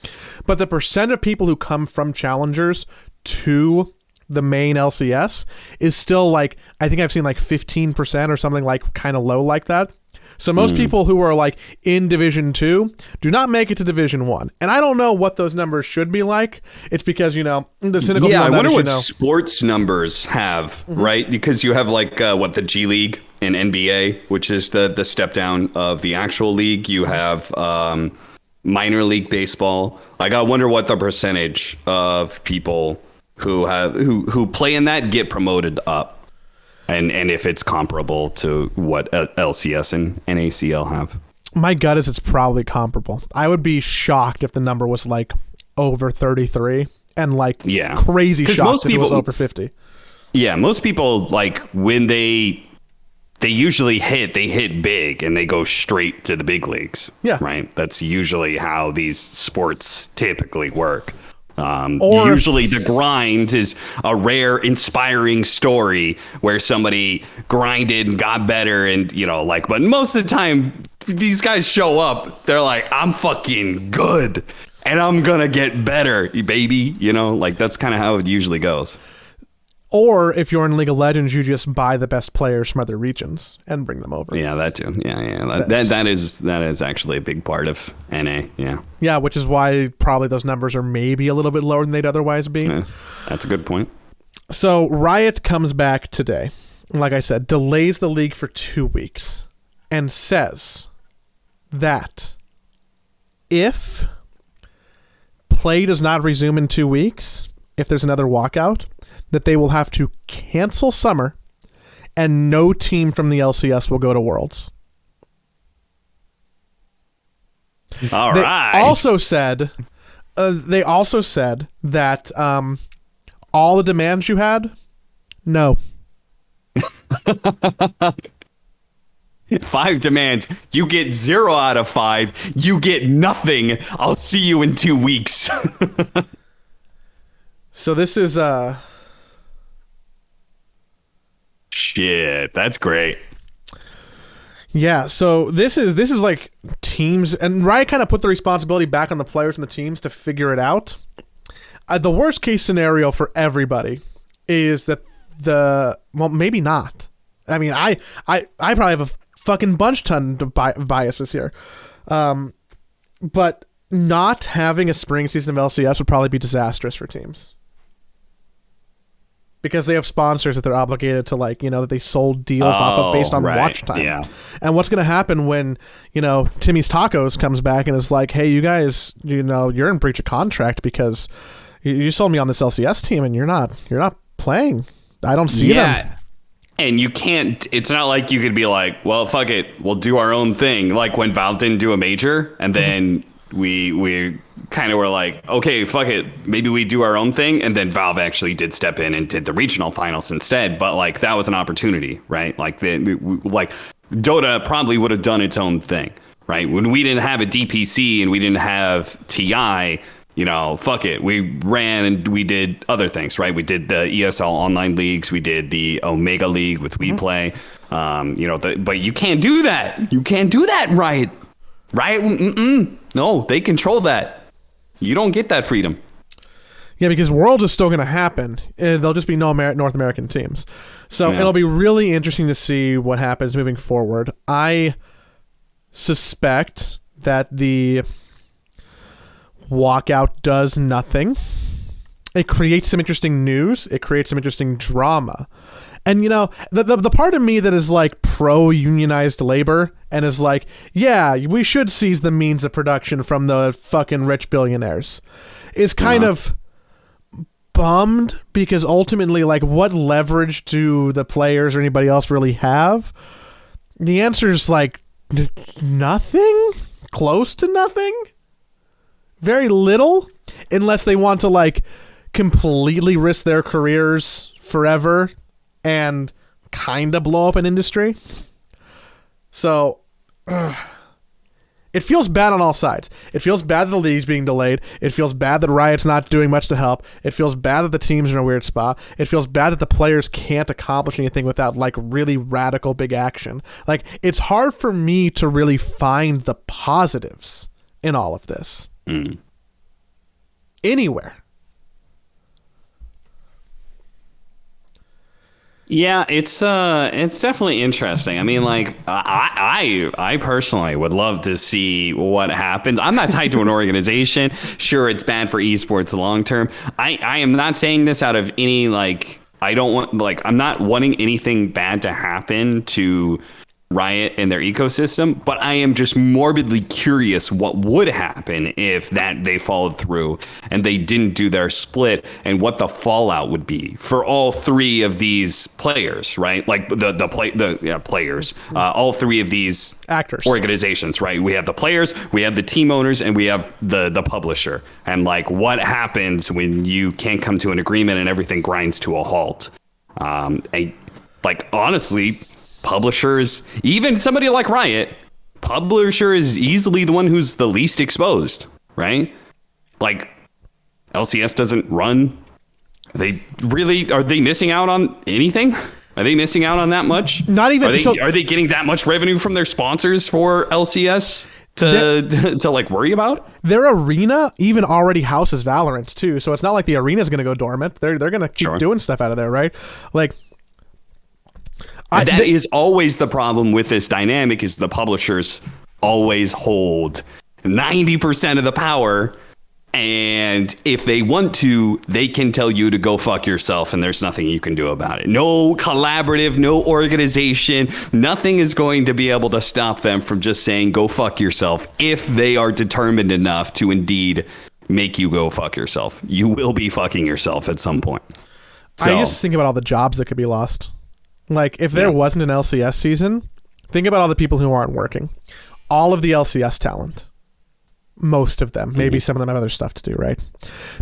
But the percent of people who come from Challengers to the main LCS is still I think I've seen 15% or something kind of low like that. So most people who are in Division 2 do not make it to Division 1. And I don't know what those numbers should be like. It's because, the cynical I wonder what sports numbers have, right? Because you have the G League and NBA, which is the step down of the actual league. You have minor league baseball. I wonder what the percentage of people who play in that get promoted up. And if it's comparable to what LCS and NACL have. My gut is it's probably comparable. I would be shocked if the number was over 33 and crazy shocked if it was over 50. Yeah, most people when they usually hit big and they go straight to the big leagues. Yeah. Right? That's usually how these sports typically work. Usually the grind is a rare, inspiring story where somebody grinded and got better and, but most of the time these guys show up, they're like, I'm fucking good and I'm going to get better, baby. That's kind of how it usually goes. Or if you're in League of Legends, you just buy the best players from other regions and bring them over. Yeah, that too. Yeah. That is actually a big part of NA. Yeah. Yeah, which is why probably those numbers are maybe a little bit lower than they'd otherwise be. Yeah, that's a good point. So Riot comes back today, like I said, delays the league for 2 weeks and says that if play does not resume in 2 weeks, if there's another walkout, that they will have to cancel summer and no team from the LCS will go to Worlds. All they right. Also said, they also said that all the demands you had, no. 5 demands. You get 0 out of 5. You get nothing. I'll see you in 2 weeks. So this is shit, that's great. Yeah, so this is teams, and Riot kind of put the responsibility back on the players and the teams to figure it out. The worst case scenario for everybody is that maybe not. I mean, I probably have a fucking ton of biases here. But not having a spring season of LCS would probably be disastrous for teams. Because they have sponsors that they're obligated to that they sold deals off of based on watch time. Yeah. And what's going to happen when, Timmy's Tacos comes back and is like, hey, you guys, you're in breach of contract because you sold me on this LCS team and you're not playing. I don't see them. And you can't, it's not like you could be like, well, fuck it, we'll do our own thing. Like when Valve didn't do a major and then we kind of were like, okay, fuck it, maybe we do our own thing. And then Valve actually did step in and did the regional finals instead. But like that was an opportunity, right? Like like Dota probably would have done its own thing, right? When we didn't have a DPC and we didn't have TI, fuck it. We ran and we did other things, right? We did the ESL online leagues. We did the Omega League with WePlay. But you can't do that. You can't do that, Riot. No, they control that. You don't get that freedom. Yeah, because Worlds is still going to happen. There'll just be no North American teams. So it'll be really interesting to see what happens moving forward. I suspect that the walkout does nothing. It creates some interesting news. It creates some interesting drama. And, the part of me that is like pro-unionized labor and is like, yeah, we should seize the means of production from the fucking rich billionaires is kind of bummed because ultimately, like, what leverage do the players or anybody else really have? The answer is like nothing, close to nothing, very little, unless they want to like completely risk their careers forever and kind of blow up an industry. So it feels bad on all sides. It feels bad that the league's being delayed. It feels bad that Riot's not doing much to help. It feels bad that the teams are in a weird spot. It feels bad that the players can't accomplish anything without like really radical big action. Like, it's hard for me to really find the positives in all of this. Anywhere. Yeah, it's definitely interesting. I mean, like, I personally would love to see what happens. I'm not tied to an organization. Sure, it's bad for esports long term. I am not saying this out of any like, I'm not wanting anything bad to happen to Riot and their ecosystem, but I am just morbidly curious what would happen if they followed through and they didn't do their split, and what the fallout would be for all three of these players, right? Like the players, all three of these actors, organizations, right? We have the players, we have the team owners, and we have the publisher. And like, what happens when you can't come to an agreement and everything grinds to a halt? Honestly, publishers, even somebody like Riot, publisher is easily the one who's the least exposed, right? Like, LCS doesn't run. Are they missing out on anything? Are they missing out on that much? Not even. Are they getting that much revenue from their sponsors for LCS to like worry about? Their arena even already houses Valorant too, so it's not like the arena is going to go dormant. They're going to keep doing stuff out of there, right? Like. That is always the problem with this dynamic, is the publishers always hold 90% of the power. And if they want to, they can tell you to go fuck yourself, and there's nothing you can do about it. No collaborative, no organization, nothing is going to be able to stop them from just saying go fuck yourself if they are determined enough to indeed make you go fuck yourself. You will be fucking yourself at some point. I just think about all the jobs that could be lost. Like, if there wasn't an LCS season, think about all the people who aren't working. All of the LCS talent. Most of them. Maybe some of them have other stuff to do, right?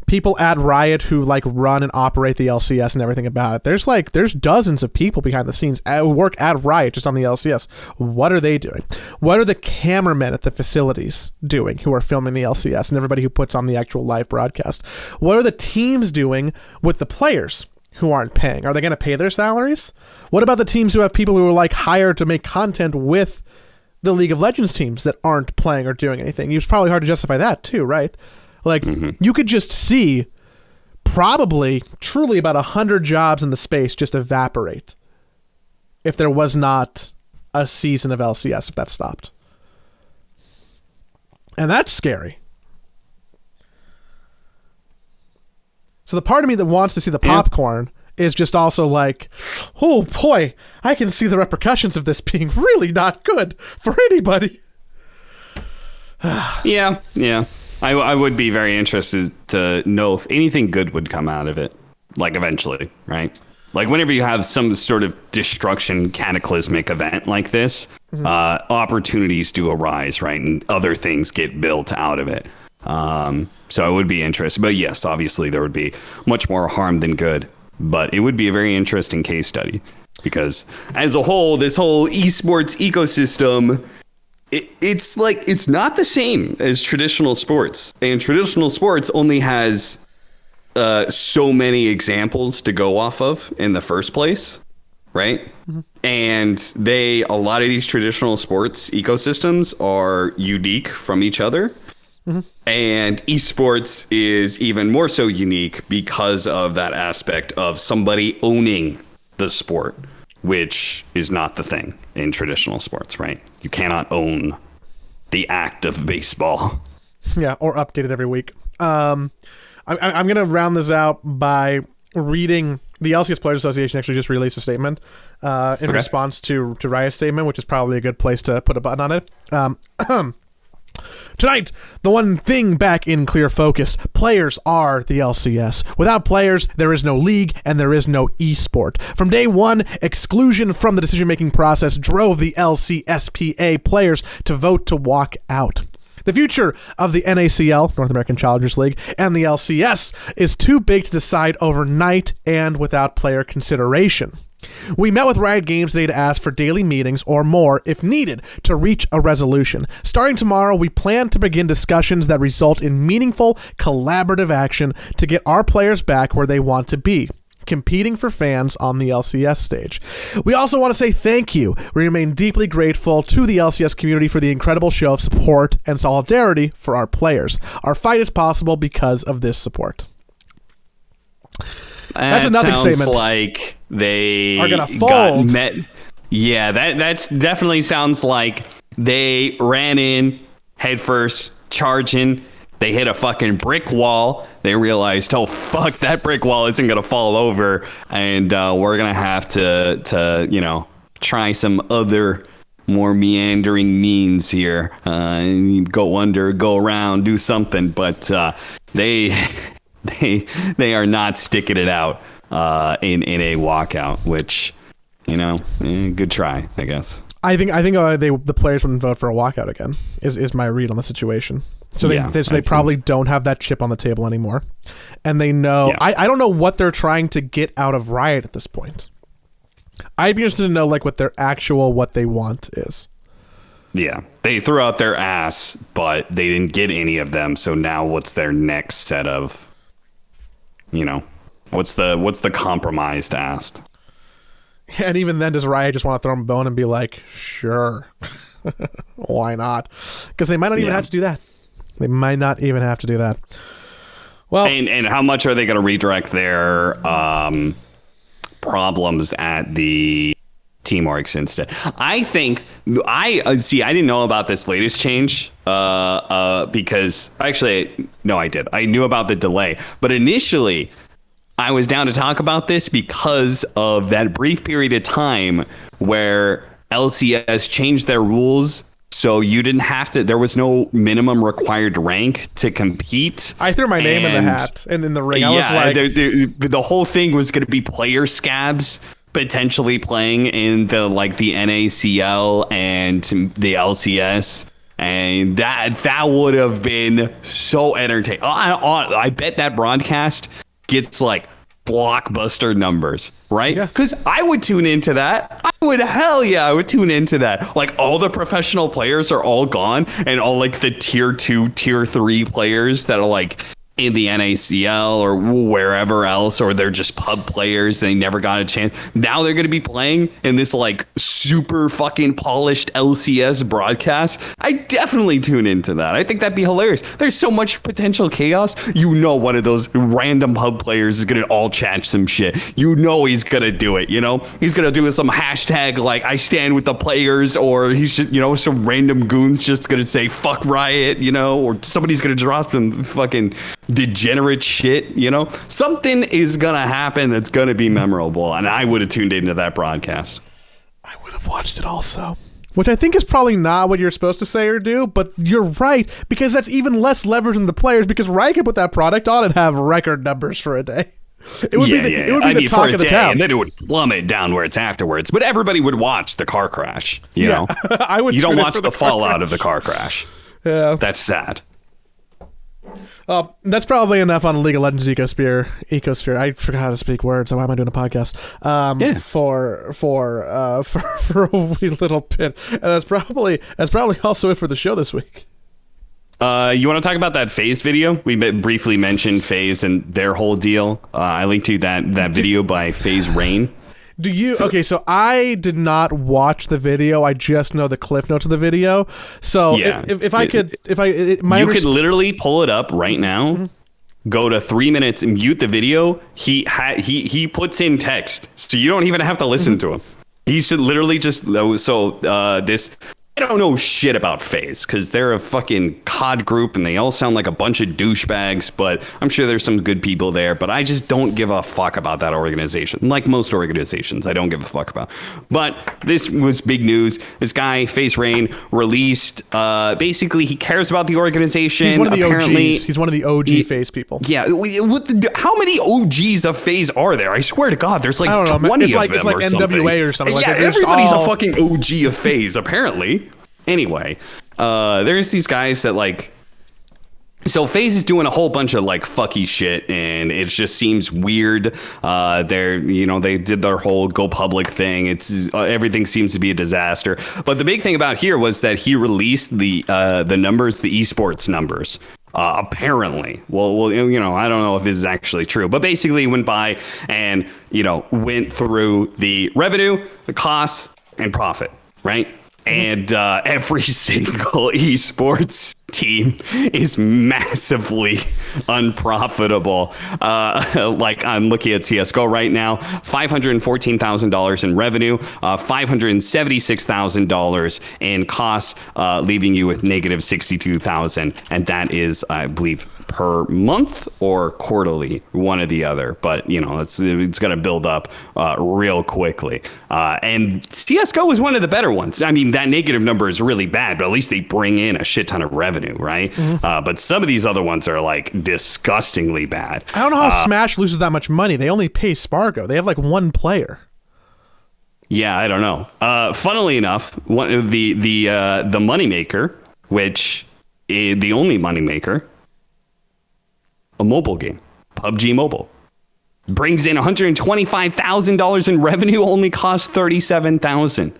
People at Riot who, like, run and operate the LCS and everything about it. There's dozens of people behind the scenes who work at Riot just on the LCS. What are they doing? What are the cameramen at the facilities doing who are filming the LCS and everybody who puts on the actual live broadcast? What are the teams doing with the players who aren't paying? Are they going to pay their salaries? What about the teams who have people who are like hired to make content with the League of Legends teams that aren't playing or doing anything? It's probably hard to justify that too, right? Like, you could just see probably truly about 100 jobs in the space just evaporate if there was not a season of LCS, if that stopped. And that's scary. So the part of me that wants to see the popcorn is just also like, oh boy, I can see the repercussions of this being really not good for anybody. Yeah. I would be very interested to know if anything good would come out of it, like eventually, right? Like whenever you have some sort of destruction, cataclysmic event like this, opportunities do arise, right? And other things get built out of it. So it would be interesting. But yes, obviously there would be much more harm than good. But it would be a very interesting case study because as a whole, this whole esports ecosystem, it's not the same as traditional sports. And traditional sports only has so many examples to go off of in the first place. Right. Mm-hmm. And a lot of these traditional sports ecosystems are unique from each other. Mm-hmm. And esports is even more so unique because of that aspect of somebody owning the sport, which is not the thing in traditional sports, right? You cannot own the act of baseball. Yeah, or update it every week. I'm going to round this out by reading the LCS Players Association actually just released a statement in response to Riot's statement, which is probably a good place to put a button on it. Tonight, the one thing back in clear focus, players are the LCS. Without players, there is no league and there is no esport. From day one, exclusion from the decision-making process drove the LCSPA players to vote to walk out. The future of the NACL, North American Challengers League, and the LCS is too big to decide overnight and without player consideration. We met with Riot Games today to ask for daily meetings or more, if needed, to reach a resolution. Starting tomorrow, we plan to begin discussions that result in meaningful, collaborative action to get our players back where they want to be, competing for fans on the LCS stage. We also want to say thank you. We remain deeply grateful to the LCS community for the incredible show of support and solidarity for our players. Our fight is possible because of this support. That's a nothing statement. Like they are gonna fold. Yeah, that's definitely sounds like they ran in headfirst, charging. They hit a fucking brick wall. They realized, oh fuck, that brick wall isn't gonna fall over, and we're gonna have to try some other more meandering means here. Go under, go around, do something. But they are not sticking it out in a walkout, which good try, I guess. I think the players wouldn't vote for a walkout again. Is my read on the situation. So they probably don't have that chip on the table anymore, and they know. Yeah. I don't know what they're trying to get out of Riot at this point. I'd be interested to know what they want is. Yeah, they threw out their ass, but they didn't get any of them. So now, what's their next set of? What's the compromised asked? And even then, does Riot just want to throw them a bone and be like, sure, why not? Because they might not even have to do that. They might not even have to do that. Well, and how much are they going to redirect their problems at the team orgs instead? I think I didn't know about this latest change because actually, no, I did. I knew about the delay, but initially I was down to talk about this because of that brief period of time where LCS changed their rules. So you didn't have to, there was no minimum required rank to compete. I threw my name in the hat and in the ring. I was like, the whole thing was going to be player scabs potentially playing in the NACL and the LCS. And that would have been so entertaining. I bet that broadcast gets blockbuster numbers, right? Because I would tune into that. I would tune into that. All the professional players are all gone, and all the tier 2, tier 3 players that are in the NACL or wherever else, or they're just pub players. They never got a chance. Now they're going to be playing in this super fucking polished LCS broadcast. I definitely tune into that. I think that'd be hilarious. There's so much potential chaos. One of those random pub players is going to all chat some shit. He's going to do it. He's going to do some hashtag I stand with the players, or he's just, some random goons just going to say fuck Riot, or somebody's going to drop some fucking degenerate shit. Something is gonna happen that's gonna be memorable, and I would have tuned into that broadcast. I would have watched it also, which I think is probably not what you're supposed to say or do, but you're right, because that's even less leverage than the players, because Riot could put that product on and have record numbers for a day. It would be the talk of the town, and then it would plummet downwards afterwards, but everybody would watch the car crash. You I would. You don't watch the fallout of the car crash. Yeah, that's sad. That's probably enough on League of Legends ecosphere. I forgot how to speak words. Why am I doing a podcast? For a wee little bit. And that's probably also it for the show this week. You want to talk about that FaZe video? We briefly mentioned FaZe and their whole deal. I linked you that video by FaZe Rain. Okay, so I did not watch the video. I just know the cliff notes of the video. So yeah, you could literally pull it up right now. Mm-hmm. Go to 3 minutes and mute the video. He puts in text, so you don't even have to listen to him. He should literally just this. I don't know shit about FaZe because they're a fucking COD group and they all sound like a bunch of douchebags, but I'm sure there's some good people there, but I just don't give a fuck about that organization. Like most organizations, I don't give a fuck about. But this was big news. This guy, FaZe Rain, released, basically he cares about the organization. He's one of the OGs. He's one of the OG FaZe people. Yeah. How many OGs of FaZe are there? I swear to God, there's like 20 of them it's like NWA or something. Yeah, like everybody's a fucking OG of FaZe, apparently. Anyway, there's these guys that so FaZe is doing a whole bunch of fucky shit, and it just seems weird. They did their whole go public thing. Everything seems to be a disaster. But the big thing about here was that he released the numbers, the esports numbers. Apparently, well, I don't know if this is actually true, but basically went by and went through the revenue, the costs, and profit, right? And every single esports team is massively unprofitable. I'm looking at CSGO right now, $514,000 in revenue, $576,000 in costs, leaving you with negative $62,000. And that is, I believe, per month or quarterly, one or the other. But, it's going to build up real quickly. And CSGO is one of the better ones. I mean, that negative number is really bad, but at least they bring in a shit ton of revenue, right? Mm-hmm. But some of these other ones are disgustingly bad. I don't know how Smash loses that much money. They only pay Spargo. They have one player. Yeah, I don't know. Funnily enough, one of the moneymaker, which is the only moneymaker, a mobile game, PUBG Mobile, brings in $125,000 in revenue, only costs $37,000.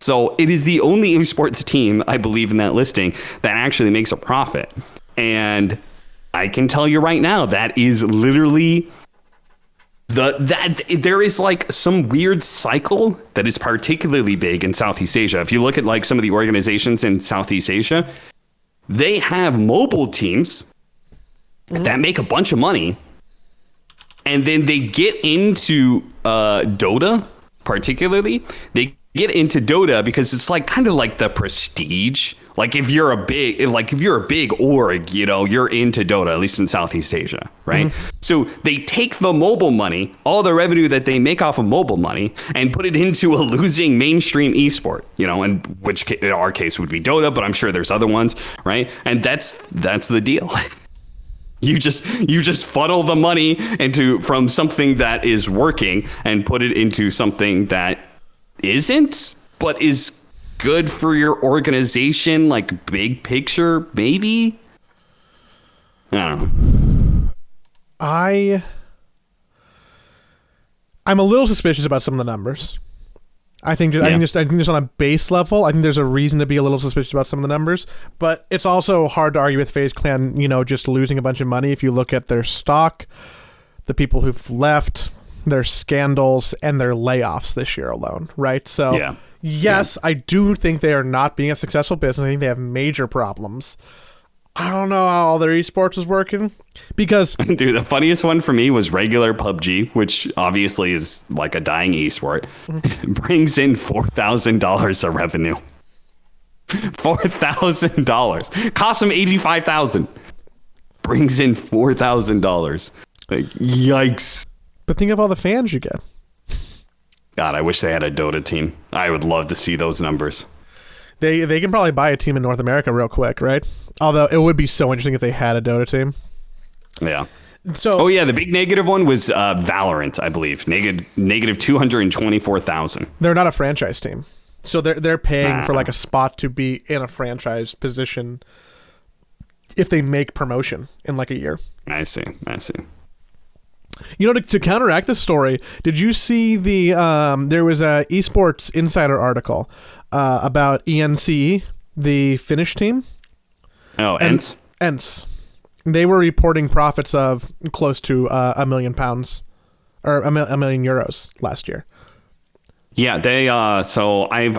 So it is the only esports team, I believe, in that listing that actually makes a profit. And I can tell you right now, that is literally there is some weird cycle that is particularly big in Southeast Asia. If you look at some of the organizations in Southeast Asia, they have mobile teams that make a bunch of money, and then they get into DOTA, particularly. They get into DOTA because it's kind of like the prestige. If you're a big org, you're into DOTA, at least in Southeast Asia, right? Mm-hmm. So they take the mobile money, all the revenue that they make off of mobile money, and put it into a losing mainstream esport, and which in our case would be DOTA, but I'm sure there's other ones, right? And that's the deal. You just funnel the money from something that is working and put it into something that isn't, but is good for your organization, big picture, maybe. I don't know. I'm a little suspicious about some of the numbers. I think just on a base level, I think there's a reason to be a little suspicious about some of the numbers, but it's also hard to argue with FaZe Clan, just losing a bunch of money. If you look at their stock, the people who've left, their scandals, and their layoffs this year alone, right? So yes, I do think they are not being a successful business. I think they have major problems. I don't know how all their esports is working because... Dude, the funniest one for me was regular PUBG, which obviously is a dying esport. Brings in $4,000 of revenue. $4,000. Costs them $85,000. Brings in $4,000. Yikes. But think of all the fans you get. God, I wish they had a Dota team. I would love to see those numbers. They can probably buy a team in North America real quick, right? Although it would be so interesting if they had a Dota team. Yeah. So. Oh yeah, the big negative one was Valorant, I believe. Negative 224,000. They're not a franchise team, so they're paying for a spot to be in a franchise position. if they make promotion in like a year. I see. You know, to counteract this story, did you see there was a Esports Insider article about ENCE, the Finnish team? Oh, ENCE? ENCE. They were reporting profits of close to £1 million or €1 million last year. Yeah, they so I've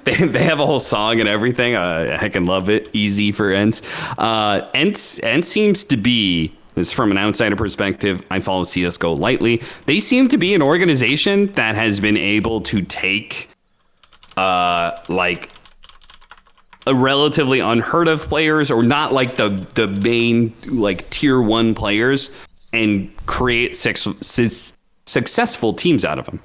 they have a whole song and everything. I heckin' love it. Easy for ENCE. ENCE seems to be, this is from an outsider perspective, I follow CSGO lightly. They seem to be an organization that has been able to take like a relatively unheard of players, or not like the main like tier 1 players, and create successful teams out of them.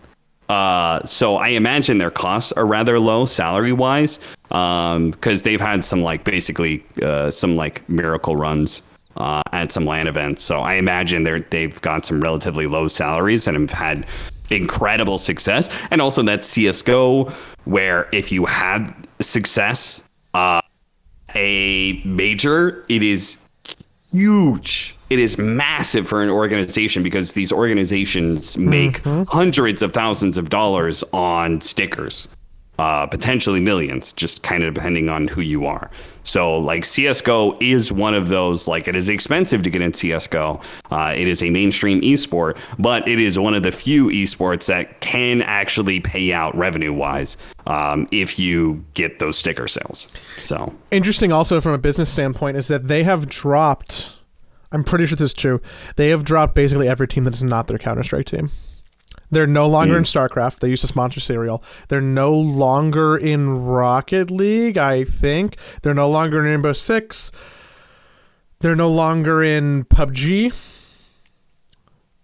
So I imagine their costs are rather low salary wise, because they've had some like basically some like miracle runs at some LAN events. So I imagine they've got some relatively low salaries and have had incredible success. And also that CSGO, where if you had success, a major, it is huge. It is massive for an organization, because these organizations make hundreds of thousands of dollars on stickers, potentially millions, just kind of depending on who you are. So like CSGO is one of those, like, it is expensive to get in CSGO. It is a mainstream esport, but it is one of the few esports that can actually pay out revenue wise if you get those sticker sales. So interesting also from a business standpoint is that they have dropped, I'm pretty sure this is true, they have dropped basically every team that is not their Counter-Strike team. They're no longer in StarCraft. They used to sponsor Serial. They're no longer in Rocket League, I think. They're no longer in Rainbow Six. They're no longer in PUBG,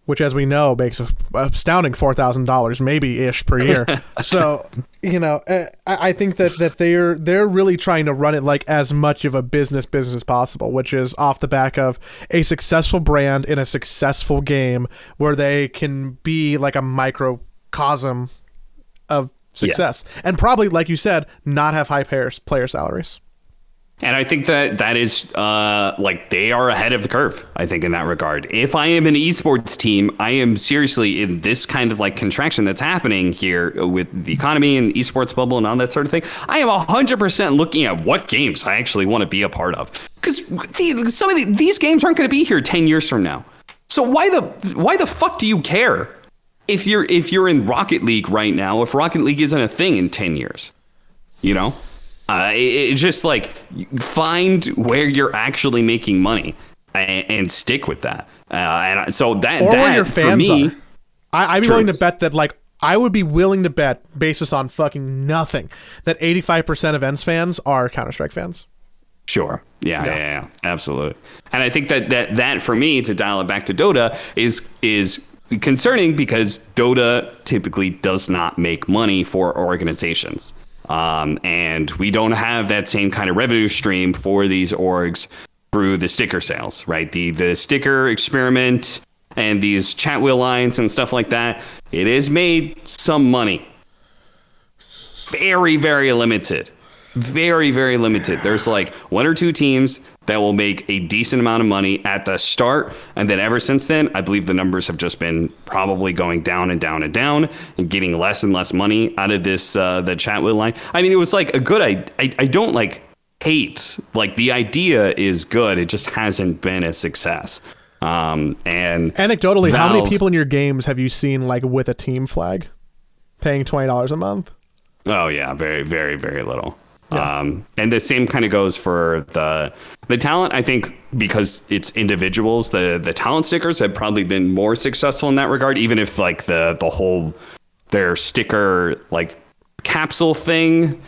which, as we know, makes an astounding $4,000 maybe-ish per year. So, you know, I think that they're really trying to run it like as much of a business as possible, which is off the back of a successful brand in a successful game where they can be like a microcosm of success. Yeah. And probably, like you said, not have high player salaries. And I think that is like they are ahead of the curve, I think, in that regard. If I am an esports team, I am seriously in this kind of like contraction that's happening here with the economy and esports bubble and all that sort of thing. I am 100% looking at what games I actually want to be a part of, because some of these games aren't going to be here 10 years from now. So why the fuck do you care if you're in Rocket League right now, if Rocket League isn't a thing in 10 years, you know? It's just like, find where you're actually making money and stick with that. And so that where your fans for me, are. I'd be willing to bet that, like, I would be willing to bet, basis on fucking nothing, that 85% of ENCE fans are Counter-Strike fans. Sure. Yeah, absolutely. And I think that for me, to dial it back to Dota, is concerning, because Dota typically does not make money for organizations. And we don't have that same kind of revenue stream for these orgs through the sticker sales, right? The sticker experiment and these chat wheel lines and stuff like that, it has made some money. Very, very limited. Very, very limited. There's like one or two teams that will make a decent amount of money at the start. And then ever since then, I believe the numbers have just been probably going down and down and down, and getting less and less money out of this, the chat wheel line. I mean, it was like a good, I don't like hate, like the idea is good. It just hasn't been a success. And anecdotally, how many people in your games have you seen like with a team flag paying $20 a month? Oh yeah. Very, very, very little. Yeah. And the same kind of goes for the talent. I think because it's individuals, the talent stickers have probably been more successful in that regard, even if like the whole their sticker like capsule thing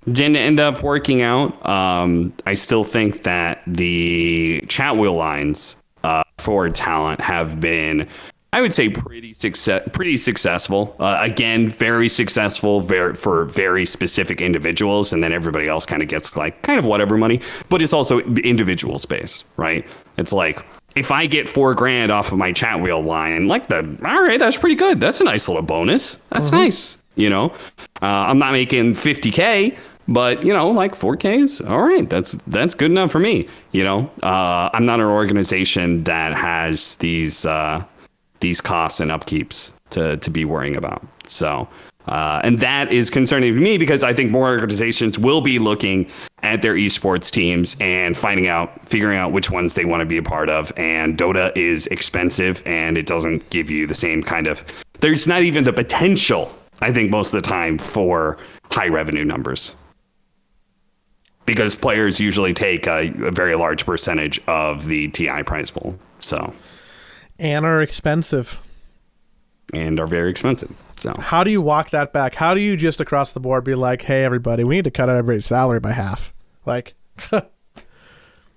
didn't end up working out. I still think that the chat wheel lines for talent have been, I would say, pretty successful. Again, very successful for very specific individuals, and then everybody else kind of gets like kind of whatever money. But it's also individuals based, right? It's like, if I get $4,000 off of my chat wheel line, like all right, that's pretty good. That's a nice little bonus. That's nice. You know, I'm not making $50K, But, like 4K is all right. That's good enough for me. I'm not an organization that has these costs and upkeeps to be worrying about. So, and that is concerning to me because I think more organizations will be looking at their esports teams and figuring out which ones they want to be a part of. And Dota is expensive and it doesn't give you the same kind of, there's not even the potential, I think, most of the time for high revenue numbers. Because players usually take a very large percentage of the TI prize pool. So, and are expensive. And are very expensive. So how do you walk that back? How do you just across the board be like, hey, everybody, we need to cut everybody's salary by half? Like,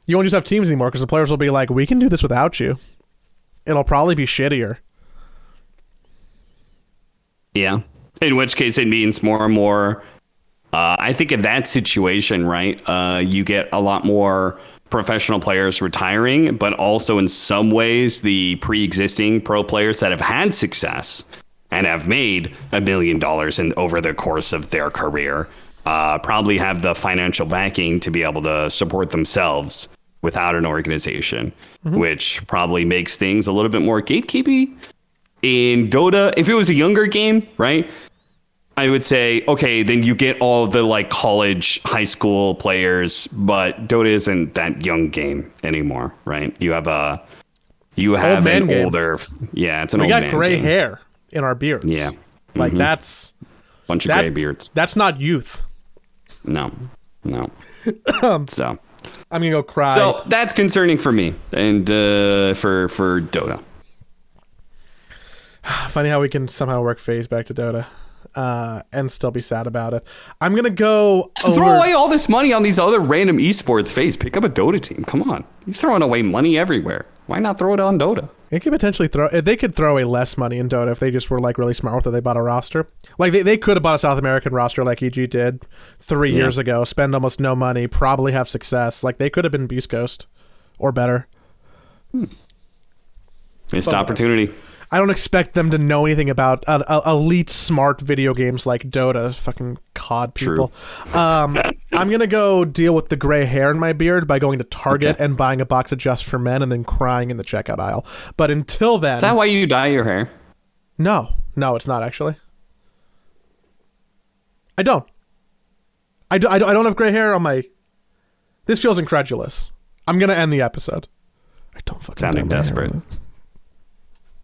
you won't just have teams anymore because the players will be like, we can do this without you. It'll probably be shittier. Yeah. In which case it means more and more. I think in that situation, right, you get a lot more professional players retiring, but also in some ways the pre-existing pro players that have had success and have made $1 million over the course of their career probably have the financial backing to be able to support themselves without an organization, which probably makes things a little bit more gatekeepy. In Dota, if it was a younger game, right, I would say, okay, then you get all the like college, high school players, but Dota isn't that young game anymore, right? You have an older, yeah, it's an old man. We got gray hair in our beards. Yeah, like that's bunch of gray beards. That's not youth. No. So I'm gonna go cry. So that's concerning for me and for Dota. Funny how we can somehow work FaZe back to Dota. And still be sad about it. I'm gonna go throw away all this money on these other random esports FaZe. Pick up a Dota team. Come on, you're throwing away money everywhere. Why not throw it on Dota? It could potentially they could throw away less money in Dota if they just were like really smart with it. They bought a roster. Like they could have bought a South American roster like EG did 3 years ago. Spend almost no money, probably have success. Like they could have been Beast Coast or better. Missed opportunity. I don't expect them to know anything about elite smart video games like Dota. Fucking COD people. I'm going to go deal with the gray hair in my beard by going to Target and buying a box of Just for Men and then crying in the checkout aisle. But until then... Is that why you dye your hair? No, it's not actually. I don't. I don't have gray hair on my... This feels incredulous. I'm going to end the episode. I don't fucking sounding desperate.